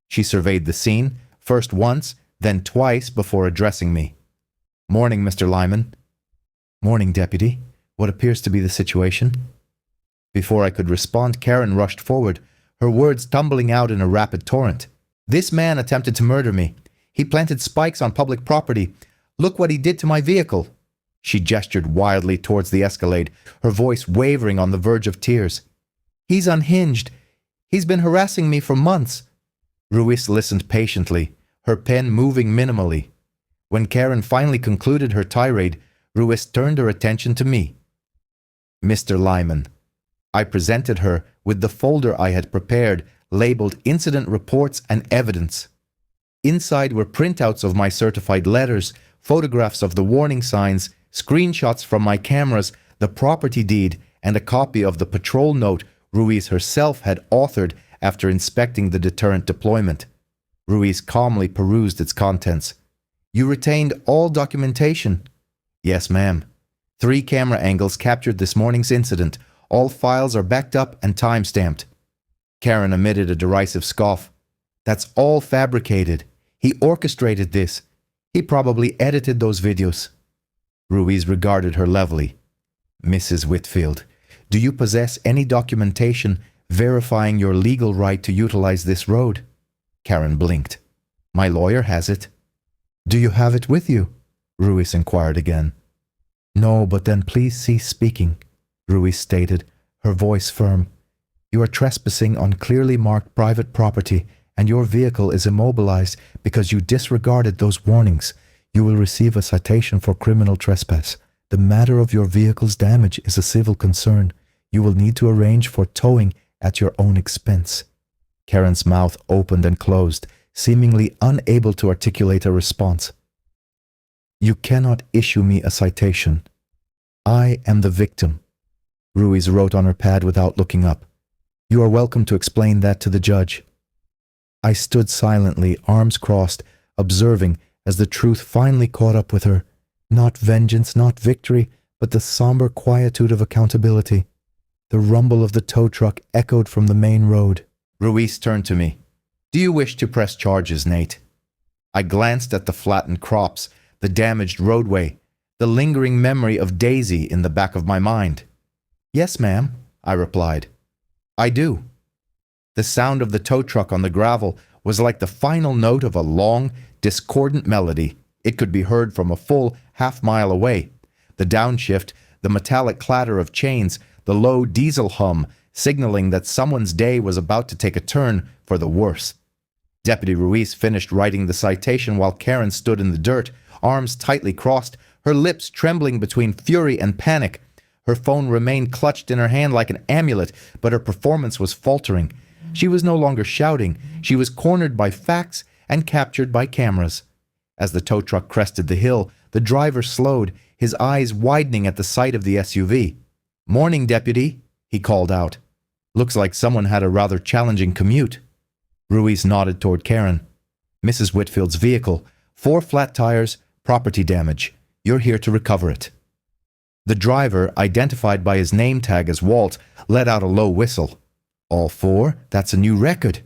She surveyed the scene, first once, then twice before addressing me. "Morning, Mr. Lyman." "Morning, Deputy. What appears to be the situation?" Before I could respond, Karen rushed forward, her words tumbling out in a rapid torrent. "This man attempted to murder me. He planted spikes on public property. Look what he did to my vehicle." She gestured wildly towards the Escalade, her voice wavering on the verge of tears. "He's unhinged. He's been harassing me for months." Ruiz listened patiently, her pen moving minimally. When Karen finally concluded her tirade, Ruiz turned her attention to me. "Mr. Lyman." I presented her with the folder I had prepared, labeled Incident Reports and Evidence. Inside were printouts of my certified letters, photographs of the warning signs, screenshots from my cameras, the property deed, and a copy of the patrol note Ruiz herself had authored after inspecting the deterrent deployment. Ruiz calmly perused its contents. "You retained all documentation?" "Yes, ma'am. 3 camera angles captured this morning's incident. All files are backed up and time-stamped." Karen emitted a derisive scoff. "That's all fabricated. He orchestrated this. He probably edited those videos." Ruiz regarded her levelly. "Mrs. Whitfield, do you possess any documentation verifying your legal right to utilize this road?" Karen blinked. "My lawyer has it." "Do you have it with you?" Ruiz inquired again. "No, but then please cease speaking," Ruiz stated, her voice firm. "You are trespassing on clearly marked private property, and your vehicle is immobilized because you disregarded those warnings. You will receive a citation for criminal trespass. The matter of your vehicle's damage is a civil concern. You will need to arrange for towing at your own expense." Karen's mouth opened and closed, seemingly unable to articulate a response. "You cannot issue me a citation. I am the victim," Ruiz wrote on her pad without looking up. "You are welcome to explain that to the judge." I stood silently, arms crossed, observing as the truth finally caught up with her. Not vengeance, not victory, but the somber quietude of accountability. The rumble of the tow truck echoed from the main road. Ruiz turned to me. "Do you wish to press charges, Nate?" I glanced at the flattened crops, the damaged roadway, the lingering memory of Daisy in the back of my mind. "Yes, ma'am," I replied. "I do." The sound of the tow truck on the gravel was like the final note of a long, discordant melody. It could be heard from a full half-mile away. The downshift, the metallic clatter of chains, the low diesel hum, signaling that someone's day was about to take a turn for the worse. Deputy Ruiz finished writing the citation while Karen stood in the dirt, arms tightly crossed, her lips trembling between fury and panic. Her phone remained clutched in her hand like an amulet, but her performance was faltering. She was no longer shouting. She was cornered by facts and captured by cameras. As the tow truck crested the hill, the driver slowed, his eyes widening at the sight of the SUV. "Morning, Deputy," he called out. "Looks like someone had a rather challenging commute." Ruiz nodded toward Karen. "Mrs. Whitfield's vehicle, 4 flat tires, property damage. You're here to recover it." The driver, identified by his name tag as Walt, let out a low whistle. "All 4? That's a new record."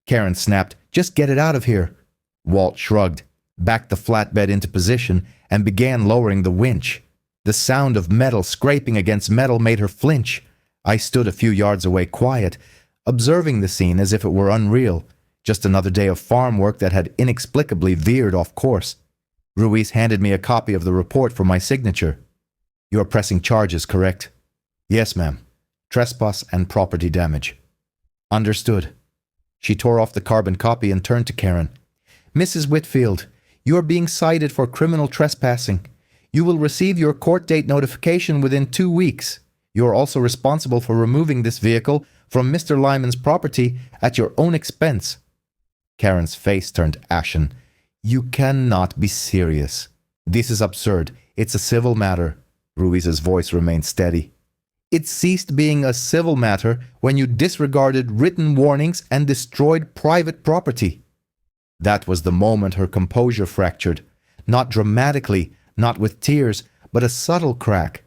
Karen snapped, "Just get it out of here." Walt shrugged, backed the flatbed into position, and began lowering the winch. The sound of metal scraping against metal made her flinch. I stood a few yards away, quiet, observing the scene as if it were unreal. Just another day of farm work that had inexplicably veered off course. Ruiz handed me a copy of the report for my signature. "You are pressing charges, correct?" "Yes, ma'am. Trespass and property damage." "Understood." She tore off the carbon copy and turned to Karen. "Mrs. Whitfield, You are being cited for criminal trespassing. You will receive your court date notification within 2 weeks. You are also responsible for removing this vehicle from Mr. Lyman's property at your own expense." Karen's face turned ashen. "You cannot be serious. This is absurd. It's a civil matter." Ruiz's voice remained steady. "It ceased being a civil matter when you disregarded written warnings and destroyed private property." That was the moment her composure fractured. Not dramatically, not with tears, but a subtle crack.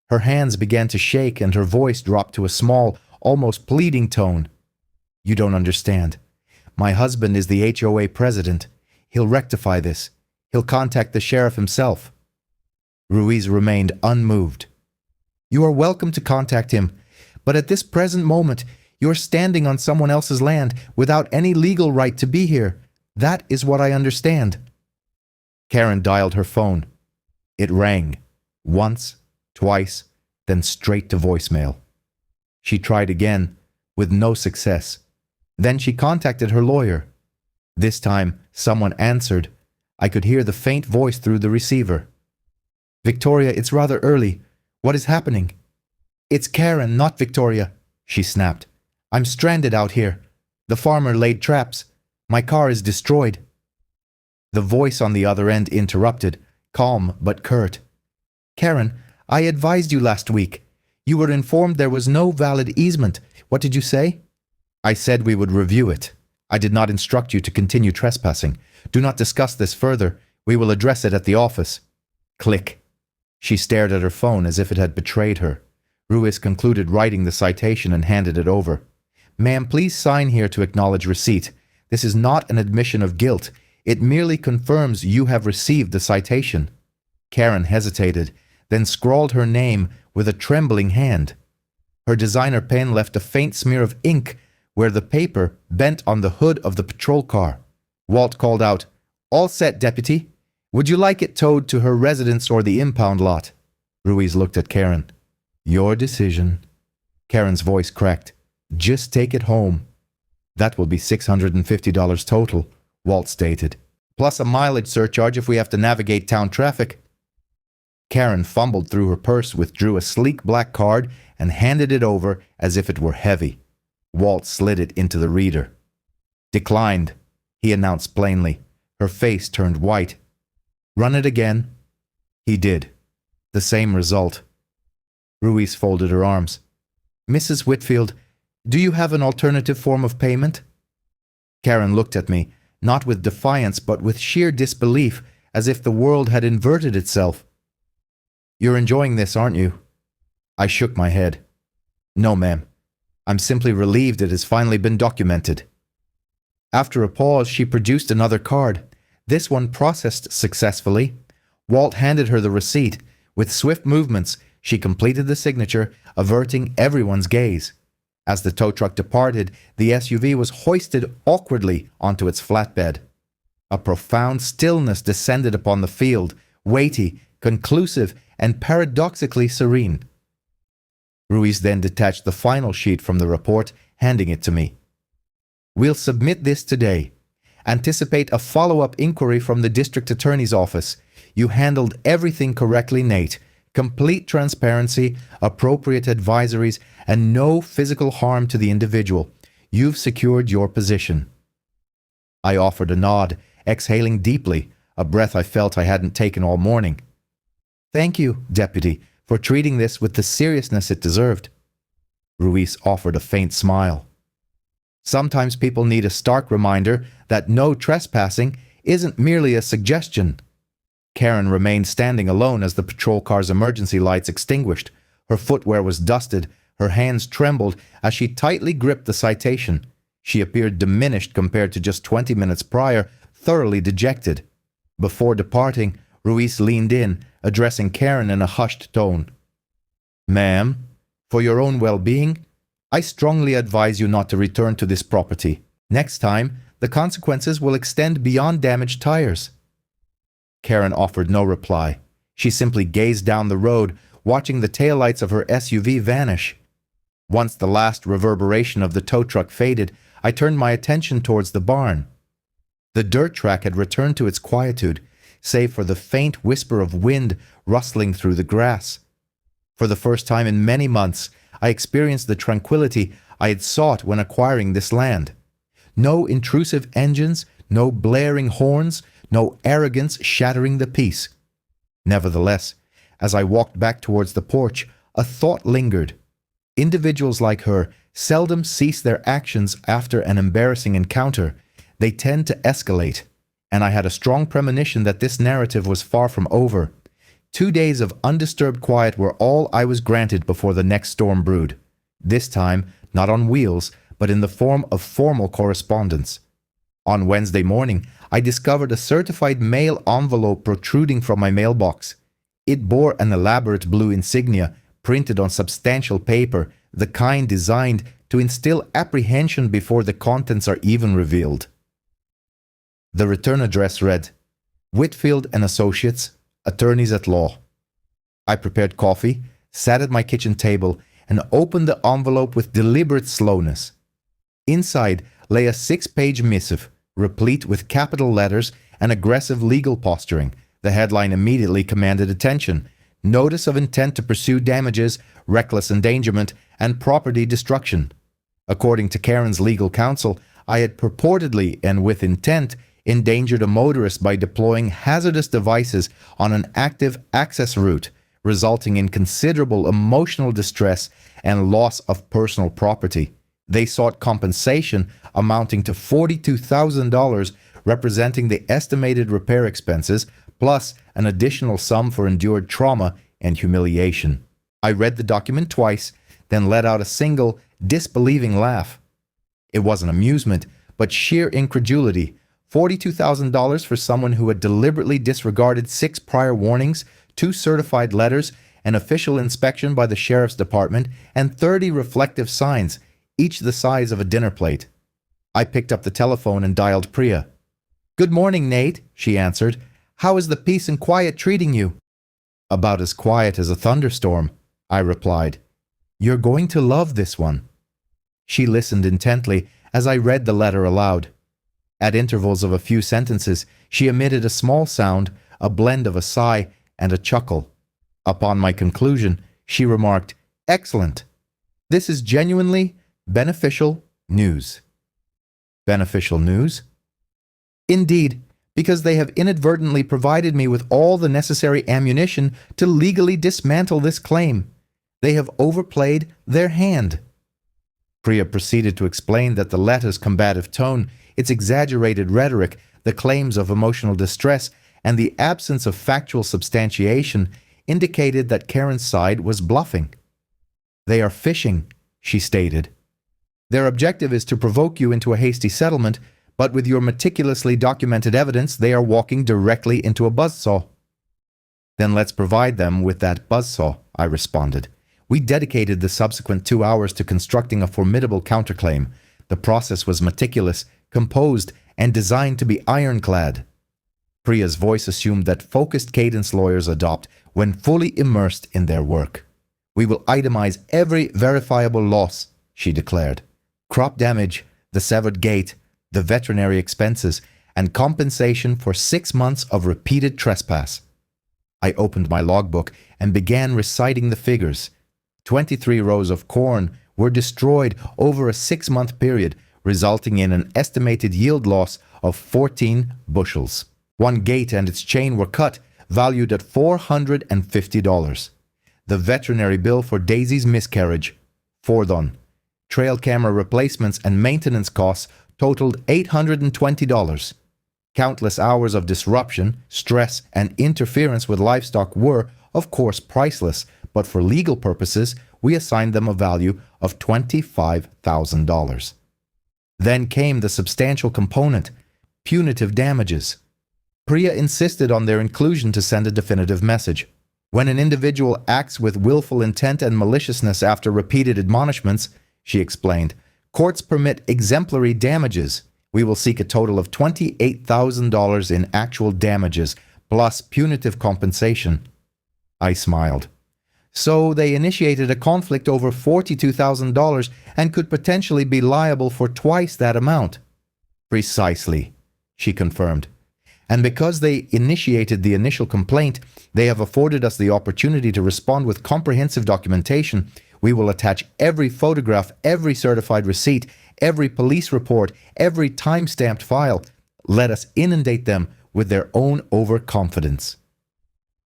Her hands began to shake and her voice dropped to a small, almost pleading tone. "You don't understand. My husband is the HOA president. He'll rectify this. He'll contact the sheriff himself." Ruiz remained unmoved. "You are welcome to contact him, but at this present moment, you're standing on someone else's land without any legal right to be here. That is what I understand." Karen dialed her phone. It rang. Once, twice, then straight to voicemail. She tried again, with no success. Then she contacted her lawyer. This time, someone answered. I could hear the faint voice through the receiver. "Victoria, it's rather early. What is happening?" "It's Karen, not Victoria," she snapped. "I'm stranded out here. The farmer laid traps. My car is destroyed." The voice on the other end interrupted, calm but curt. "Karen, I advised you last week. You were informed there was no valid easement. What did you say?" "I said we would review it. I did not instruct you to continue trespassing. Do not discuss this further. We will address it at the office." Click. She stared at her phone as if it had betrayed her. Ruiz concluded writing the citation and handed it over. "Ma'am, please sign here to acknowledge receipt. This is not an admission of guilt. It merely confirms you have received the citation." Karen hesitated, then scrawled her name with a trembling hand. Her designer pen left a faint smear of ink where the paper bent on the hood of the patrol car. Walt called out, "All set, deputy. Would you like it towed to her residence or the impound lot?" Ruiz looked at Karen. "Your decision." Karen's voice cracked. "Just take it home." "That will be $650 total," Walt stated, "plus a mileage surcharge if we have to navigate town traffic." Karen fumbled through her purse, withdrew a sleek black card, and handed it over as if it were heavy. Walt slid it into the reader. "Declined," he announced plainly. Her face turned white. "Run it again." He did. The same result. Ruiz folded her arms. "Mrs. Whitfield, do you have an alternative form of payment?" Karen looked at me, not with defiance but with sheer disbelief, as if the world had inverted itself. "You're enjoying this, aren't you?" I shook my head. "No, ma'am. I'm simply relieved it has finally been documented." After a pause, she produced another card. This one processed successfully. Walt handed her the receipt. With swift movements, she completed the signature, averting everyone's gaze. As the tow truck departed, the SUV was hoisted awkwardly onto its flatbed. A profound stillness descended upon the field, weighty, conclusive, and paradoxically serene. Ruiz then detached the final sheet from the report, handing it to me. "We'll submit this today. Anticipate a follow-up inquiry from the district attorney's office. You handled everything correctly, Nate. Complete transparency, appropriate advisories, and no physical harm to the individual. You've secured your position." I offered a nod, exhaling deeply, a breath I felt I hadn't taken all morning. "Thank you, Deputy, for treating this with the seriousness it deserved." Ruiz offered a faint smile. Sometimes people need a stark reminder that no trespassing isn't merely a suggestion. Karen remained standing alone as the patrol car's emergency lights extinguished. Her footwear was dusted, her hands trembled as she tightly gripped the citation. She appeared diminished compared to just 20 minutes prior, thoroughly dejected. Before departing, Ruiz leaned in, addressing Karen in a hushed tone. "Ma'am, for your own well-being, I strongly advise you not to return to this property. Next time, the consequences will extend beyond damaged tires." Karen offered no reply. She simply gazed down the road, watching the taillights of her SUV vanish. Once the last reverberation of the tow truck faded, I turned my attention towards the barn. The dirt track had returned to its quietude, save for the faint whisper of wind rustling through the grass. For the first time in many months, I experienced the tranquility I had sought when acquiring this land. No intrusive engines, no blaring horns, no arrogance shattering the peace. Nevertheless, as I walked back towards the porch, a thought lingered. Individuals like her seldom cease their actions after an embarrassing encounter. They tend to escalate, and I had a strong premonition that this narrative was far from over. 2 days of undisturbed quiet were all I was granted before the next storm brewed. This time, not on wheels, but in the form of formal correspondence. On Wednesday morning, I discovered a certified mail envelope protruding from my mailbox. It bore an elaborate blue insignia printed on substantial paper, the kind designed to instill apprehension before the contents are even revealed. The return address read, Whitfield and Associates, Attorneys at Law. I prepared coffee, sat at my kitchen table, and opened the envelope with deliberate slowness. Inside lay a 6-page missive, replete with capital letters and aggressive legal posturing. The headline immediately commanded attention. Notice of intent to pursue damages, reckless endangerment, and property destruction. According to Karen's legal counsel, I had purportedly and with intent endangered a motorist by deploying hazardous devices on an active access route, resulting in considerable emotional distress and loss of personal property. They sought compensation amounting to $42,000, representing the estimated repair expenses, plus an additional sum for endured trauma and humiliation. I read the document twice, then let out a single, disbelieving laugh. It wasn't amusement, but sheer incredulity. $42,000 for someone who had deliberately disregarded 6 prior warnings, 2 certified letters, an official inspection by the sheriff's department, and 30 reflective signs, each the size of a dinner plate. I picked up the telephone and dialed Priya. "Good morning, Nate," she answered. "How is the peace and quiet treating you?" "About as quiet as a thunderstorm," I replied. "You're going to love this one." She listened intently as I read the letter aloud. At intervals of a few sentences, she emitted a small sound, a blend of a sigh and a chuckle. Upon my conclusion, she remarked, "Excellent. This is genuinely beneficial news." Beneficial news? Indeed, because they have inadvertently provided me with all the necessary ammunition to legally dismantle this claim. They have overplayed their hand. Priya proceeded to explain that the letter's combative tone, its exaggerated rhetoric, the claims of emotional distress, and the absence of factual substantiation indicated that Karen's side was bluffing. "They are fishing," she stated. "Their objective is to provoke you into a hasty settlement, but with your meticulously documented evidence, they are walking directly into a buzzsaw." "Then let's provide them with that buzzsaw," I responded. We dedicated the subsequent 2 hours to constructing a formidable counterclaim. The process was meticulous, composed, and designed to be ironclad. Priya's voice assumed that focused cadence lawyers adopt when fully immersed in their work. "We will itemize every verifiable loss," she declared. "Crop damage, the severed gate, the veterinary expenses, and compensation for 6 months of repeated trespass." I opened my logbook and began reciting the figures. 23 rows of corn were destroyed over a 6-month period, resulting in an estimated yield loss of 14 bushels. 1 gate and its chain were cut, valued at $450. The veterinary bill for Daisy's miscarriage, $4. Trail camera replacements and maintenance costs totaled $820. Countless hours of disruption, stress, and interference with livestock were, of course, priceless, but for legal purposes, we assigned them a value of $25,000. Then came the substantial component, punitive damages. Priya insisted on their inclusion to send a definitive message. "When an individual acts with willful intent and maliciousness after repeated admonishments," she explained, "courts permit exemplary damages. We will seek a total of $28,000 in actual damages, plus punitive compensation." I smiled. "So they initiated a conflict over $42,000 and could potentially be liable for twice that amount." "Precisely." she confirmed. And because they initiated the initial complaint, they have afforded us the opportunity to respond with comprehensive documentation. We will attach every photograph, every certified receipt, every police report, every time-stamped file. Let us inundate them with their own overconfidence.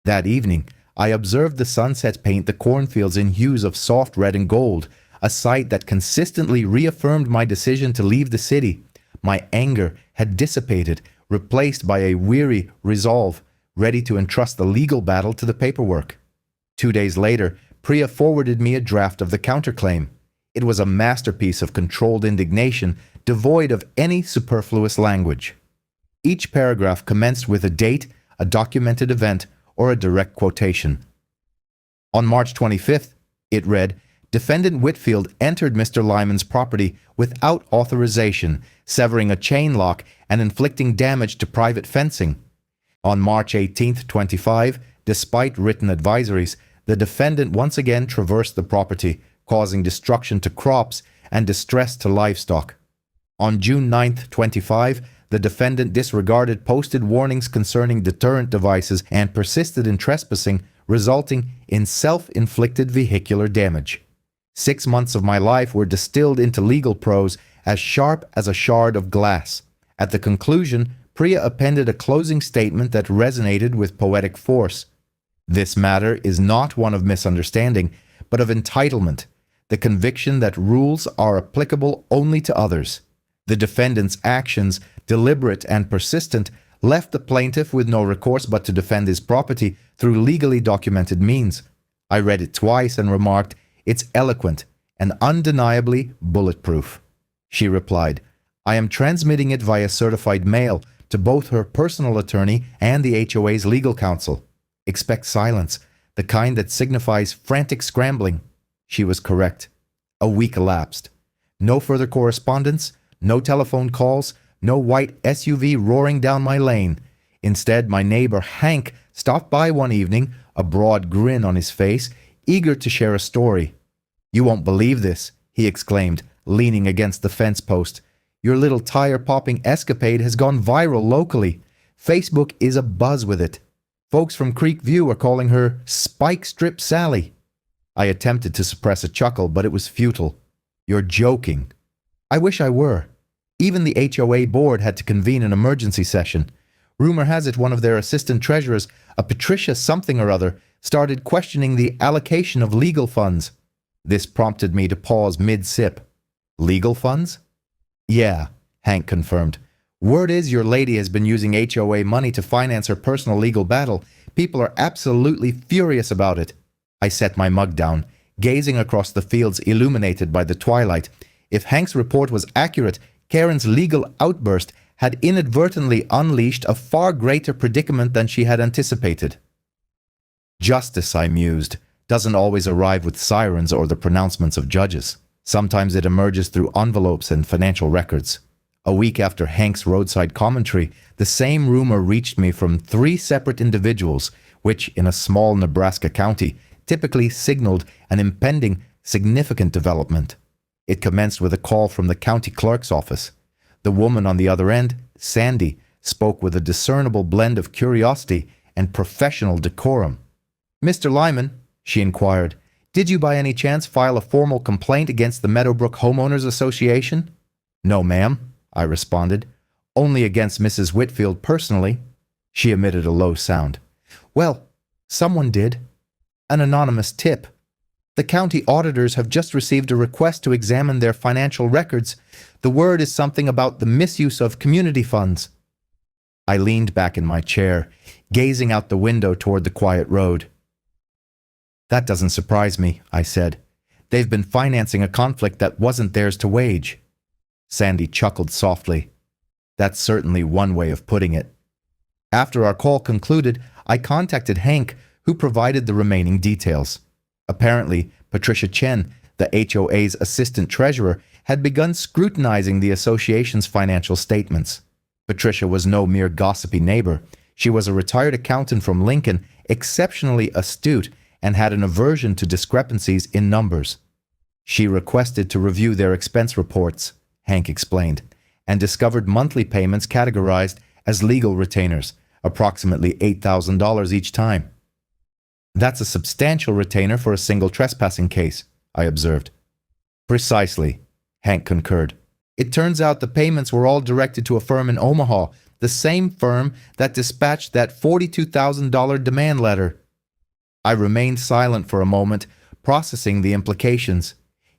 That evening, I observed the sunset paint the cornfields in hues of soft red and gold, a sight that consistently reaffirmed my decision to leave the city. My anger had dissipated, replaced by a weary resolve, ready to entrust the legal battle to the paperwork. 2 days later, Priya forwarded me a draft of the counterclaim. It was a masterpiece of controlled indignation, devoid of any superfluous language. Each paragraph commenced with a date, a documented event, or a direct quotation. On March 25th, it read, Defendant Whitfield entered Mr. Lyman's property without authorization, severing a chain lock and inflicting damage to private fencing. On March 18th, 25, despite written advisories, the defendant once again traversed the property, causing destruction to crops and distress to livestock. On June 9th, 25, the defendant disregarded posted warnings concerning deterrent devices and persisted in trespassing, resulting in self-inflicted vehicular damage. 6 months of my life were distilled into legal prose as sharp as a shard of glass. At the conclusion, Priya appended a closing statement that resonated with poetic force. This matter is not one of misunderstanding, but of entitlement, the conviction that rules are applicable only to others. The defendant's actions, deliberate and persistent, left the plaintiff with no recourse but to defend his property through legally documented means. I read it twice and remarked, "It's eloquent and undeniably bulletproof." She replied, "I am transmitting it via certified mail to both her personal attorney and the HOA's legal counsel. Expect silence, the kind that signifies frantic scrambling." She was correct. A week elapsed. No further correspondence, no telephone calls, no white SUV roaring down my lane. Instead, my neighbor Hank stopped by one evening, a broad grin on his face, eager to share a story. "You won't believe this," he exclaimed, leaning against the fence post. "Your little tire-popping escapade has gone viral locally. Facebook is abuzz with it. Folks from Creek View are calling her Spike Strip Sally." I attempted to suppress a chuckle, but it was futile. "You're joking." I wish I were. Even the HOA board had to convene an emergency session. Rumor has it one of their assistant treasurers, a Patricia something or other, started questioning the allocation of legal funds. This prompted me to pause mid-sip. "Legal funds?" "Yeah," Hank confirmed. "Word is your lady has been using HOA money to finance her personal legal battle. People are absolutely furious about it." I set my mug down, gazing across the fields illuminated by the twilight. If Hank's report was accurate, Karen's legal outburst had inadvertently unleashed a far greater predicament than she had anticipated. Justice, I mused, doesn't always arrive with sirens or the pronouncements of judges. Sometimes it emerges through envelopes and financial records. A week after Hank's roadside commentary, the same rumor reached me from 3 separate individuals, which, in a small Nebraska county, typically signaled an impending, significant development. It commenced with a call from the county clerk's office. The woman on the other end, Sandy, spoke with a discernible blend of curiosity and professional decorum. "Mr. Lyman," she inquired, "did you by any chance file a formal complaint against the Meadowbrook Homeowners Association?" "No, ma'am," I responded. "Only against Mrs. Whitfield personally." She emitted a low sound. "Well, someone did. An anonymous tip. The county auditors have just received a request to examine their financial records. The word is something about the misuse of community funds." I leaned back in my chair, gazing out the window toward the quiet road. "That doesn't surprise me," I said. "They've been financing a conflict that wasn't theirs to wage." Sandy chuckled softly. "That's certainly one way of putting it." After our call concluded, I contacted Hank, who provided the remaining details. Apparently, Patricia Chen, the HOA's assistant treasurer, had begun scrutinizing the association's financial statements. Patricia was no mere gossipy neighbor. She was a retired accountant from Lincoln, exceptionally astute, and had an aversion to discrepancies in numbers. "She requested to review their expense reports," Hank explained, and discovered monthly payments categorized as legal retainers, approximately $8,000 each time. That's a substantial retainer for a single trespassing case, I observed. Precisely, Hank concurred. It turns out the payments were all directed to a firm in Omaha, the same firm that dispatched that $42,000 demand letter. I remained silent for a moment, processing the implications.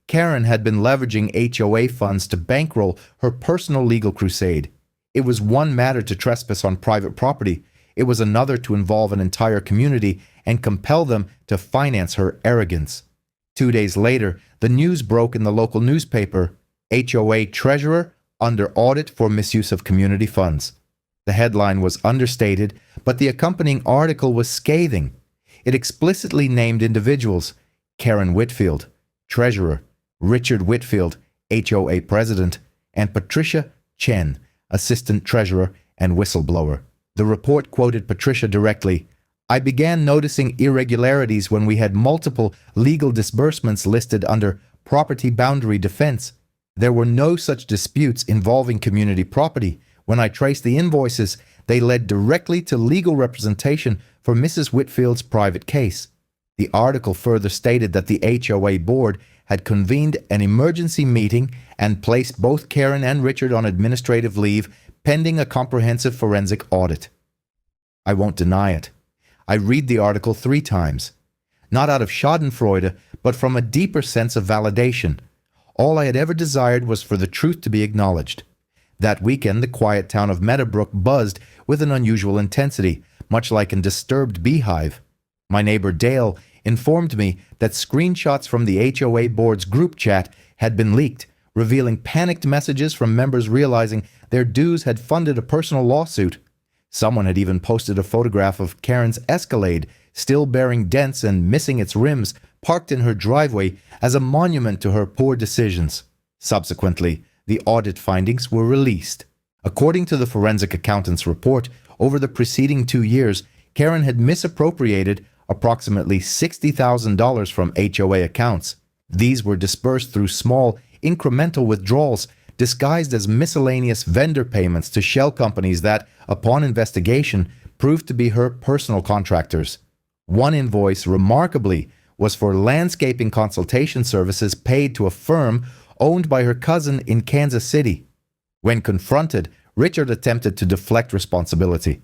Karen had been leveraging HOA funds to bankroll her personal legal crusade. It was one matter to trespass on private property. It was another to involve an entire community and compel them to finance her arrogance. 2 days later, the news broke in the local newspaper. HOA treasurer under audit for misuse of community funds. The headline was understated, but the accompanying article was scathing. It explicitly named individuals: Karen Whitfield, treasurer; Richard Whitfield, HOA president; and Patricia Chen, assistant treasurer and whistleblower. The report quoted Patricia directly. I began noticing irregularities when we had multiple legal disbursements listed under property boundary defense. There were no such disputes involving community property. When I traced the invoices, they led directly to legal representation for Mrs. Whitfield's private case. The article further stated that the HOA board had convened an emergency meeting and placed both Karen and Richard on administrative leave pending a comprehensive forensic audit. I won't deny it. I read the article 3 times. Not out of schadenfreude, but from a deeper sense of validation. All I had ever desired was for the truth to be acknowledged. That weekend, the quiet town of Meadowbrook buzzed with an unusual intensity, much like a disturbed beehive. My neighbor Dale informed me that screenshots from the HOA board's group chat had been leaked, revealing panicked messages from members realizing their dues had funded a personal lawsuit. Someone had even posted a photograph of Karen's Escalade, still bearing dents and missing its rims, parked in her driveway as a monument to her poor decisions. Subsequently, the audit findings were released. According to the forensic accountant's report, over the preceding 2 years, Karen had misappropriated approximately $60,000 from HOA accounts. These were dispersed through small, incremental withdrawals disguised as miscellaneous vendor payments to shell companies that, upon investigation, proved to be her personal contractors. One invoice, remarkably, was for landscaping consultation services paid to a firm owned by her cousin in Kansas City. When confronted, Richard attempted to deflect responsibility.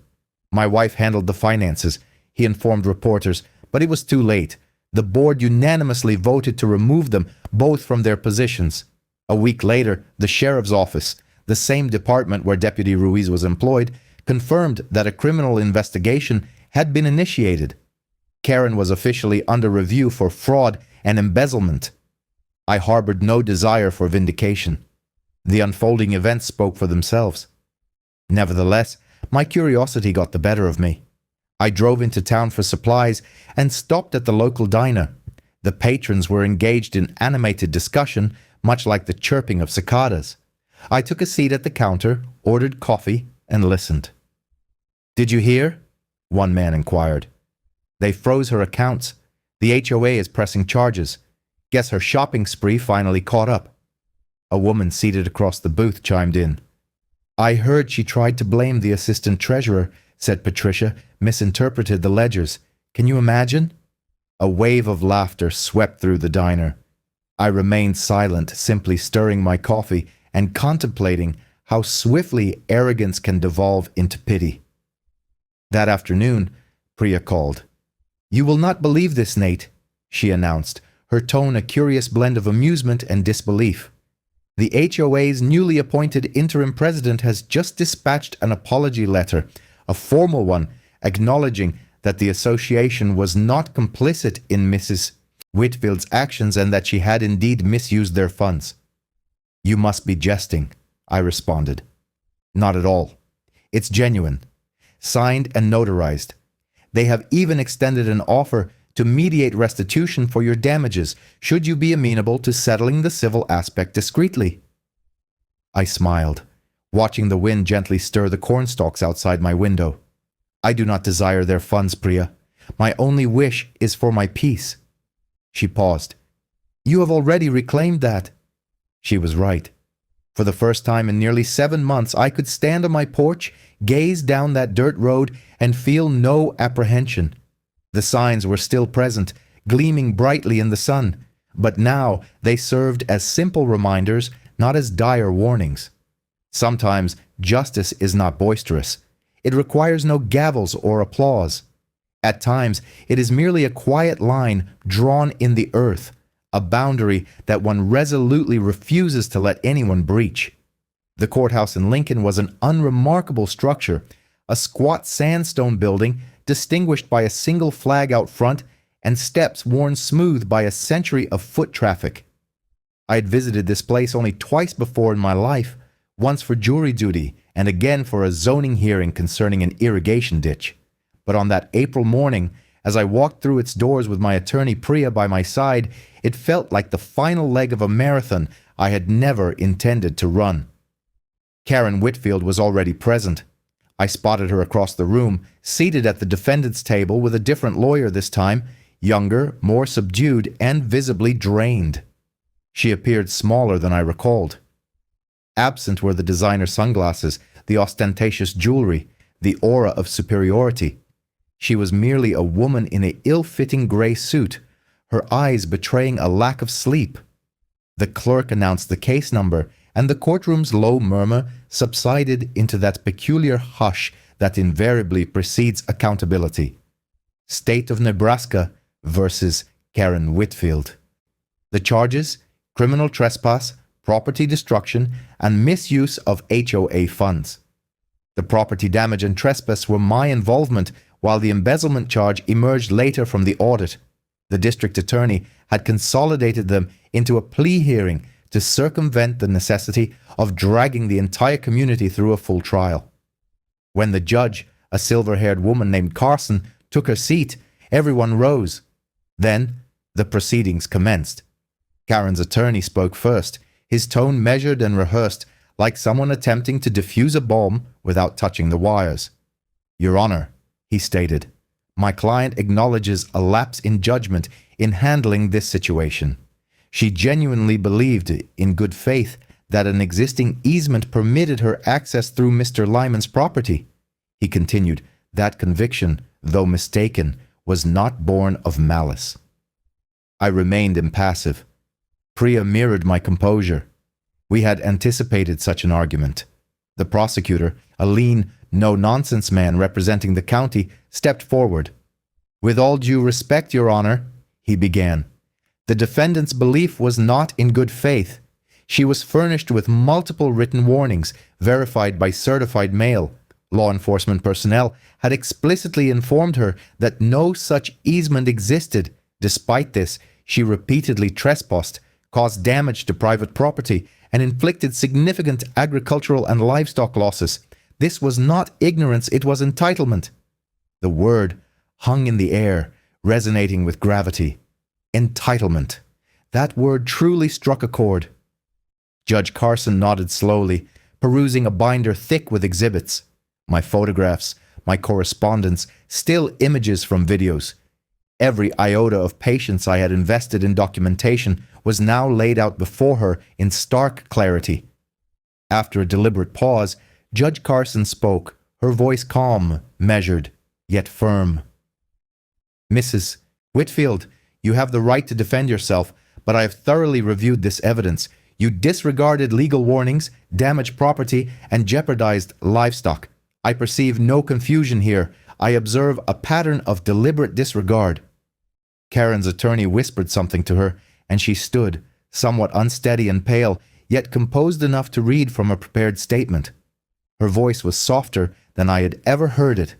My wife handled the finances, he informed reporters, but it was too late. The board unanimously voted to remove them both from their positions. A week later, the sheriff's office, the same department where Deputy Ruiz was employed, confirmed that a criminal investigation had been initiated. Karen was officially under review for fraud and embezzlement. I harbored no desire for vindication. The unfolding events spoke for themselves. Nevertheless, my curiosity got the better of me. I drove into town for supplies and stopped at the local diner. The patrons were engaged in animated discussion, much like the chirping of cicadas. I took a seat at the counter, ordered coffee, and listened. "Did you hear?" one man inquired. "They froze her accounts. The HOA is pressing charges. Guess her shopping spree finally caught up." A woman seated across the booth chimed in. "I heard she tried to blame the assistant treasurer," said Patricia, misinterpreted the ledgers. "Can you imagine?" A wave of laughter swept through the diner. I remained silent, simply stirring my coffee and contemplating how swiftly arrogance can devolve into pity. That afternoon, Priya called. "You will not believe this, Nate," she announced, her tone a curious blend of amusement and disbelief. "The HOA's newly appointed interim president has just dispatched an apology letter, a formal one, acknowledging that the association was not complicit in Mrs. Whitfield's actions and that she had indeed misused their funds." "You must be jesting," I responded. "Not at all. It's genuine. Signed and notarized. They have even extended an offer to mediate restitution for your damages, should you be amenable to settling the civil aspect discreetly." I smiled, watching the wind gently stir the cornstalks outside my window. "I do not desire their funds, Priya. My only wish is for my peace." She paused. "You have already reclaimed that." She was right. For the first time in nearly 7 months, I could stand on my porch, gaze down that dirt road, and feel no apprehension. The signs were still present, gleaming brightly in the sun, but now they served as simple reminders, not as dire warnings. Sometimes justice is not boisterous. It requires no gavels or applause. At times, it is merely a quiet line drawn in the earth, a boundary that one resolutely refuses to let anyone breach. The courthouse in Lincoln was an unremarkable structure, a squat sandstone building distinguished by a single flag out front and steps worn smooth by a century of foot traffic. I had visited this place only twice before in my life, once for jury duty and again for a zoning hearing concerning an irrigation ditch. But on that April morning, as I walked through its doors with my attorney Priya by my side, it felt like the final leg of a marathon I had never intended to run. Karen Whitfield was already present. I spotted her across the room, seated at the defendant's table with a different lawyer this time, younger, more subdued, and visibly drained. She appeared smaller than I recalled. Absent were the designer sunglasses, the ostentatious jewelry, the aura of superiority. She was merely a woman in an ill-fitting gray suit, her eyes betraying a lack of sleep. The clerk announced the case number, and the courtroom's low murmur subsided into that peculiar hush that invariably precedes accountability. State of Nebraska versus Karen Whitfield. The charges: criminal trespass, property destruction, and misuse of HOA funds. The property damage and trespass were my involvement, while the embezzlement charge emerged later from the audit. The district attorney had consolidated them into a plea hearing to circumvent the necessity of dragging the entire community through a full trial. When the judge, a silver-haired woman named Carson, took her seat, everyone rose. Then the proceedings commenced. Karen's attorney spoke first, his tone measured and rehearsed, like someone attempting to defuse a bomb without touching the wires. "Your Honor," he stated, "my client acknowledges a lapse in judgment in handling this situation. She genuinely believed, in good faith, that an existing easement permitted her access through Mr. Lyman's property." He continued, "That conviction, though mistaken, was not born of malice." I remained impassive. Priya mirrored my composure. We had anticipated such an argument. The prosecutor, a lean, no-nonsense man representing the county, stepped forward. "With all due respect, Your Honor," he began, "the defendant's belief was not in good faith. She was furnished with multiple written warnings, verified by certified mail. Law enforcement personnel had explicitly informed her that no such easement existed. Despite this, she repeatedly trespassed, caused damage to private property, and inflicted significant agricultural and livestock losses. This was not ignorance, it was entitlement." The word hung in the air, resonating with gravity. Entitlement. That word truly struck a chord. Judge Carson nodded slowly, perusing a binder thick with exhibits. My photographs, my correspondence, still images from videos. Every iota of patience I had invested in documentation was now laid out before her in stark clarity. After a deliberate pause, Judge Carson spoke, her voice calm, measured, yet firm. "Mrs. Whitfield, you have the right to defend yourself, but I have thoroughly reviewed this evidence. You disregarded legal warnings, damaged property, and jeopardized livestock. I perceive no confusion here. I observe a pattern of deliberate disregard." Karen's attorney whispered something to her, and she stood, somewhat unsteady and pale, yet composed enough to read from a prepared statement. Her voice was softer than I had ever heard it.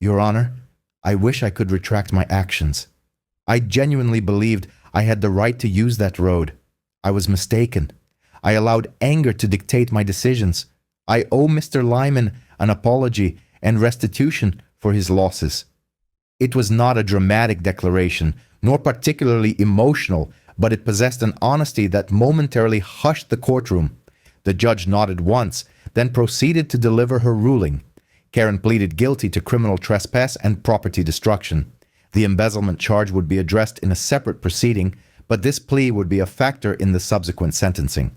"Your Honor, I wish I could retract my actions. I genuinely believed I had the right to use that road. I was mistaken. I allowed anger to dictate my decisions. I owe Mr. Lyman an apology and restitution for his losses." It was not a dramatic declaration, nor particularly emotional, but it possessed an honesty that momentarily hushed the courtroom. The judge nodded once, then proceeded to deliver her ruling. Karen pleaded guilty to criminal trespass and property destruction. The embezzlement charge would be addressed in a separate proceeding, but this plea would be a factor in the subsequent sentencing.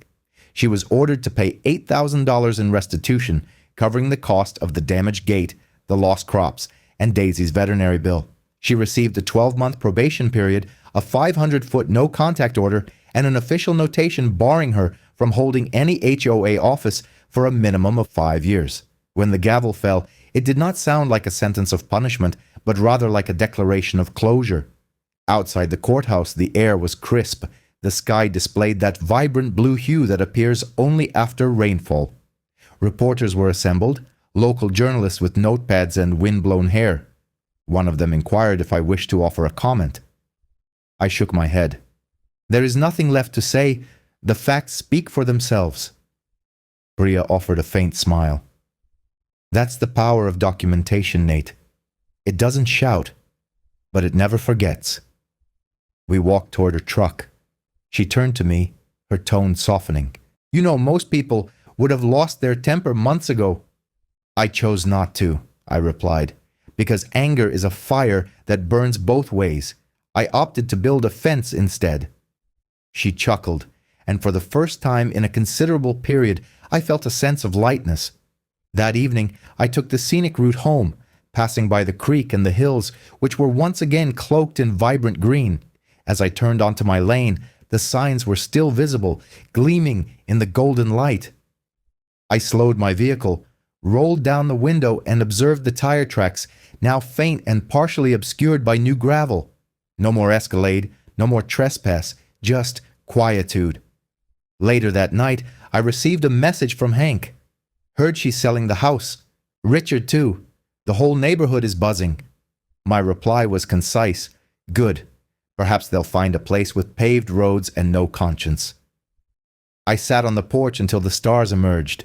She was ordered to pay $8,000 in restitution, covering the cost of the damaged gate, the lost crops, and Daisy's veterinary bill. She received a 12-month probation period, a 500-foot no-contact order, and an official notation barring her from holding any HOA office for a minimum of 5 years. When the gavel fell, it did not sound like a sentence of punishment, but rather like a declaration of closure. Outside the courthouse, the air was crisp. The sky displayed that vibrant blue hue that appears only after rainfall. Reporters were assembled, local journalists with notepads and wind-blown hair. One of them inquired if I wished to offer a comment. I shook my head. There is nothing left to say. The facts speak for themselves. Bria offered a faint smile. That's the power of documentation, Nate. It doesn't shout, but it never forgets. We walked toward her truck. She turned to me, her tone softening. You know, most people would have lost their temper months ago. I chose not to, I replied, because anger is a fire that burns both ways. I opted to build a fence instead. She chuckled, and for the first time in a considerable period, I felt a sense of lightness. That evening, I took the scenic route home, passing by the creek and the hills, which were once again cloaked in vibrant green. As I turned onto my lane, the signs were still visible, gleaming in the golden light. I slowed my vehicle, rolled down the window, and observed the tire tracks, now faint and partially obscured by new gravel. No more escalade, no more trespass, just quietude. Later that night, I received a message from Hank. Heard she's selling the house. Richard, too. The whole neighborhood is buzzing. My reply was concise. Good. Perhaps they'll find a place with paved roads and no conscience. I sat on the porch until the stars emerged.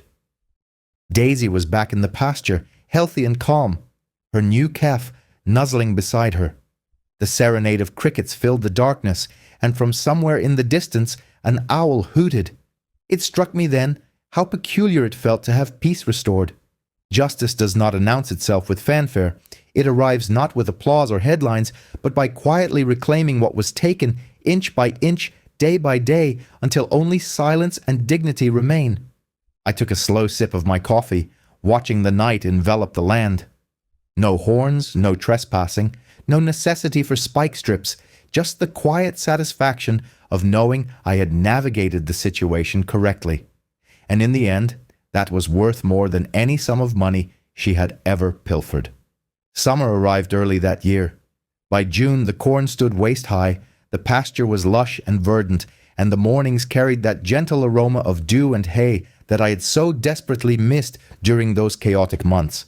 Daisy was back in the pasture, healthy and calm, her new calf nuzzling beside her. The serenade of crickets filled the darkness, and from somewhere in the distance, an owl hooted. It struck me then how peculiar it felt to have peace restored. Justice does not announce itself with fanfare. It arrives not with applause or headlines, but by quietly reclaiming what was taken inch by inch, day by day, until only silence and dignity remain. I took a slow sip of my coffee, watching the night envelop the land. No horns, no trespassing, no necessity for spike strips, just the quiet satisfaction of knowing I had navigated the situation correctly. And in the end, that was worth more than any sum of money she had ever pilfered. Summer arrived early that year. By June, the corn stood waist-high, the pasture was lush and verdant, and the mornings carried that gentle aroma of dew and hay that I had so desperately missed during those chaotic months.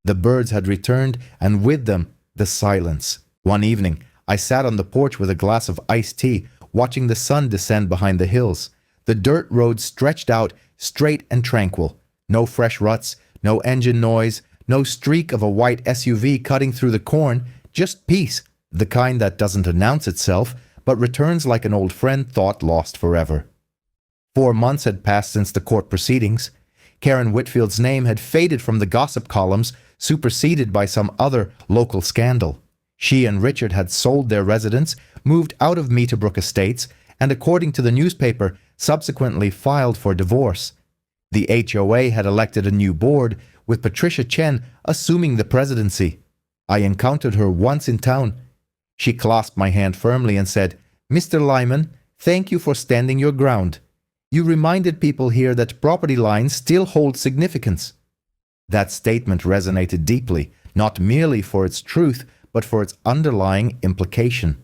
The birds had returned, and with them, the silence. One evening, I sat on the porch with a glass of iced tea, watching the sun descend behind the hills. The dirt road stretched out, straight and tranquil. No fresh ruts, no engine noise, no streak of a white SUV cutting through the corn, just peace, the kind that doesn't announce itself, but returns like an old friend thought lost forever. 4 months had passed since the court proceedings. Karen Whitfield's name had faded from the gossip columns, superseded by some other local scandal. She and Richard had sold their residence, moved out of Meterbrook Estates, and according to the newspaper, subsequently filed for divorce. The HOA had elected a new board, with Patricia Chen assuming the presidency. I encountered her once in town. She clasped my hand firmly and said, "Mr. Lyman, thank you for standing your ground. You reminded people here that property lines still hold significance." That statement resonated deeply, not merely for its truth, but for its underlying implication.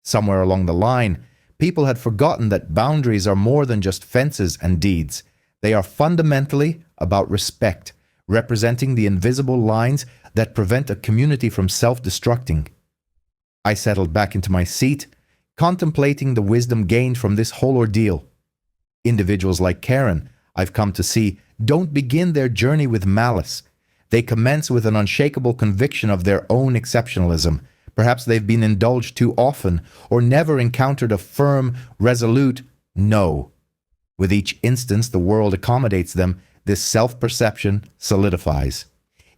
Somewhere along the line, people had forgotten that boundaries are more than just fences and deeds. They are fundamentally about respect, representing the invisible lines that prevent a community from self-destructing. I settled back into my seat, contemplating the wisdom gained from this whole ordeal. Individuals like Karen, I've come to see, don't begin their journey with malice. They commence with an unshakable conviction of their own exceptionalism. Perhaps they've been indulged too often, or never encountered a firm, resolute no. With each instance the world accommodates them, this self-perception solidifies.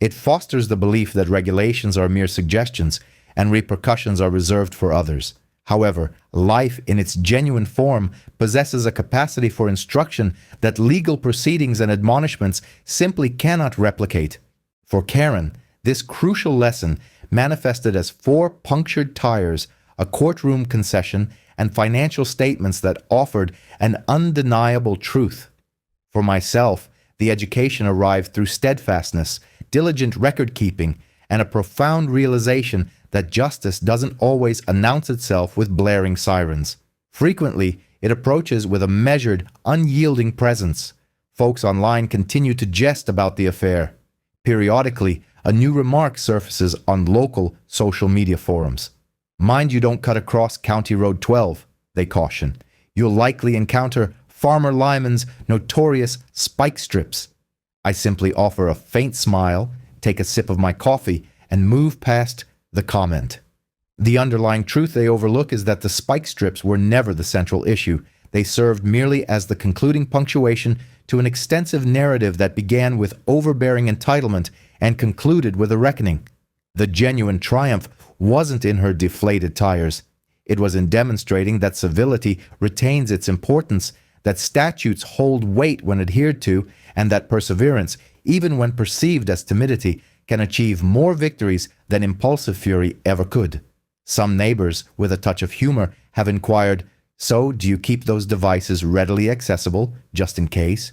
It fosters the belief that regulations are mere suggestions and repercussions are reserved for others. However, life in its genuine form possesses a capacity for instruction that legal proceedings and admonishments simply cannot replicate. For Karen, this crucial lesson manifested as 4 punctured tires, a courtroom concession, and financial statements that offered an undeniable truth. For myself, the education arrived through steadfastness, diligent record-keeping, and a profound realization that justice doesn't always announce itself with blaring sirens. Frequently, it approaches with a measured, unyielding presence. Folks online continue to jest about the affair. Periodically, a new remark surfaces on local social media forums. Mind you don't cut across County Road 12, they caution. You'll likely encounter Farmer Lyman's notorious spike strips. I simply offer a faint smile, take a sip of my coffee, and move past the comment. The underlying truth they overlook is that the spike strips were never the central issue. They served merely as the concluding punctuation to an extensive narrative that began with overbearing entitlement and concluded with a reckoning. The genuine triumph wasn't in her deflated tires. It was in demonstrating that civility retains its importance, that statutes hold weight when adhered to, and that perseverance, even when perceived as timidity, can achieve more victories than impulsive fury ever could. Some neighbors, with a touch of humor, have inquired, "So, do you keep those devices readily accessible, just in case?"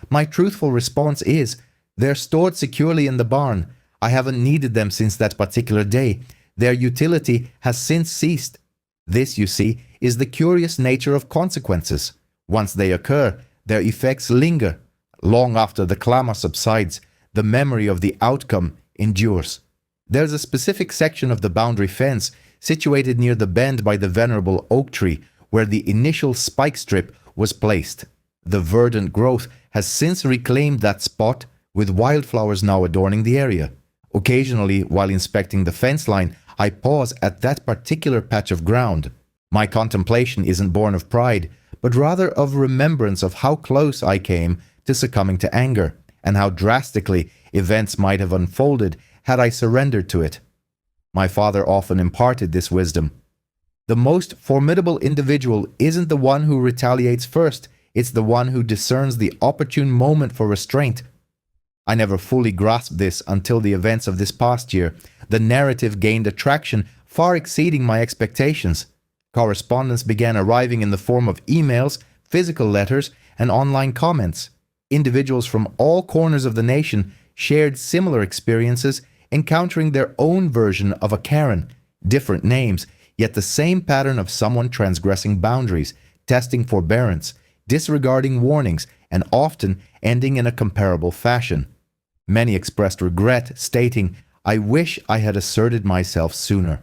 My truthful response is, "They're stored securely in the barn. I haven't needed them since that particular day. Their utility has since ceased." This, you see, is the curious nature of consequences. Once they occur, their effects linger. Long after the clamor subsides, the memory of the outcome endures. There's a specific section of the boundary fence situated near the bend by the venerable oak tree where the initial spike strip was placed. The verdant growth has since reclaimed that spot, with wildflowers now adorning the area. Occasionally, while inspecting the fence line, I pause at that particular patch of ground. My contemplation isn't born of pride, but rather of remembrance of how close I came to succumbing to anger, and how drastically events might have unfolded had I surrendered to it. My father often imparted this wisdom. The most formidable individual isn't the one who retaliates first, it's the one who discerns the opportune moment for restraint. I never fully grasped this until the events of this past year. The narrative gained attraction far exceeding my expectations. Correspondence began arriving in the form of emails, physical letters, and online comments. Individuals from all corners of the nation shared similar experiences, encountering their own version of a Karen, different names, yet the same pattern of someone transgressing boundaries, testing forbearance, disregarding warnings, and often ending in a comparable fashion. Many expressed regret, stating, "I wish I had asserted myself sooner."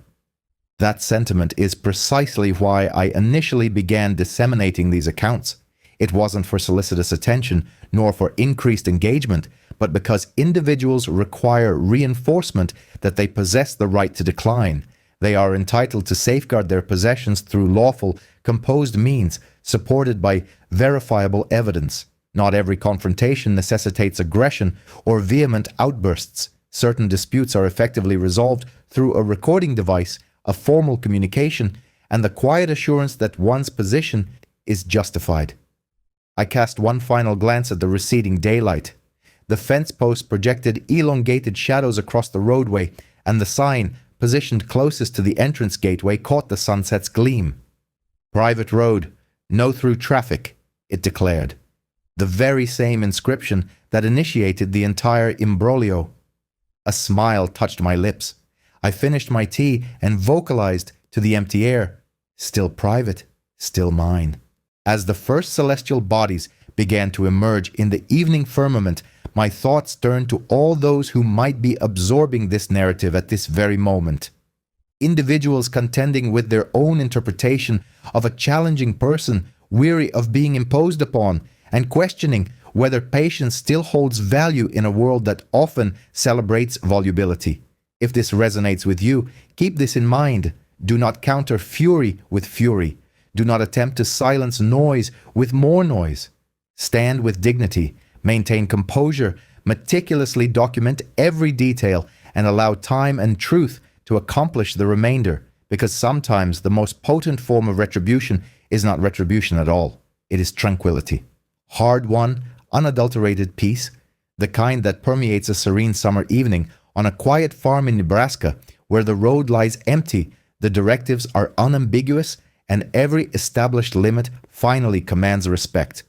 That sentiment is precisely why I initially began disseminating these accounts. It wasn't for solicitous attention, nor for increased engagement, but because individuals require reinforcement that they possess the right to decline. They are entitled to safeguard their possessions through lawful, composed means, supported by verifiable evidence. Not every confrontation necessitates aggression or vehement outbursts. Certain disputes are effectively resolved through a recording device, a formal communication, and the quiet assurance that one's position is justified. I cast one final glance at the receding daylight. The fence posts projected elongated shadows across the roadway, and the sign, positioned closest to the entrance gateway, caught the sunset's gleam. "Private road, no through traffic," it declared. The very same inscription that initiated the entire imbroglio. A smile touched my lips. I finished my tea and vocalized to the empty air, "Still private, still mine." As the first celestial bodies began to emerge in the evening firmament, my thoughts turned to all those who might be absorbing this narrative at this very moment. Individuals contending with their own interpretation of a challenging person, weary of being imposed upon, and questioning whether patience still holds value in a world that often celebrates volubility. If this resonates with you, keep this in mind. Do not counter fury with fury. Do not attempt to silence noise with more noise. Stand with dignity, maintain composure, meticulously document every detail, and allow time and truth to accomplish the remainder, because sometimes the most potent form of retribution is not retribution at all. It is tranquility. Hard-won, unadulterated peace, the kind that permeates a serene summer evening on a quiet farm in Nebraska where the road lies empty, the directives are unambiguous, and every established limit finally commands respect.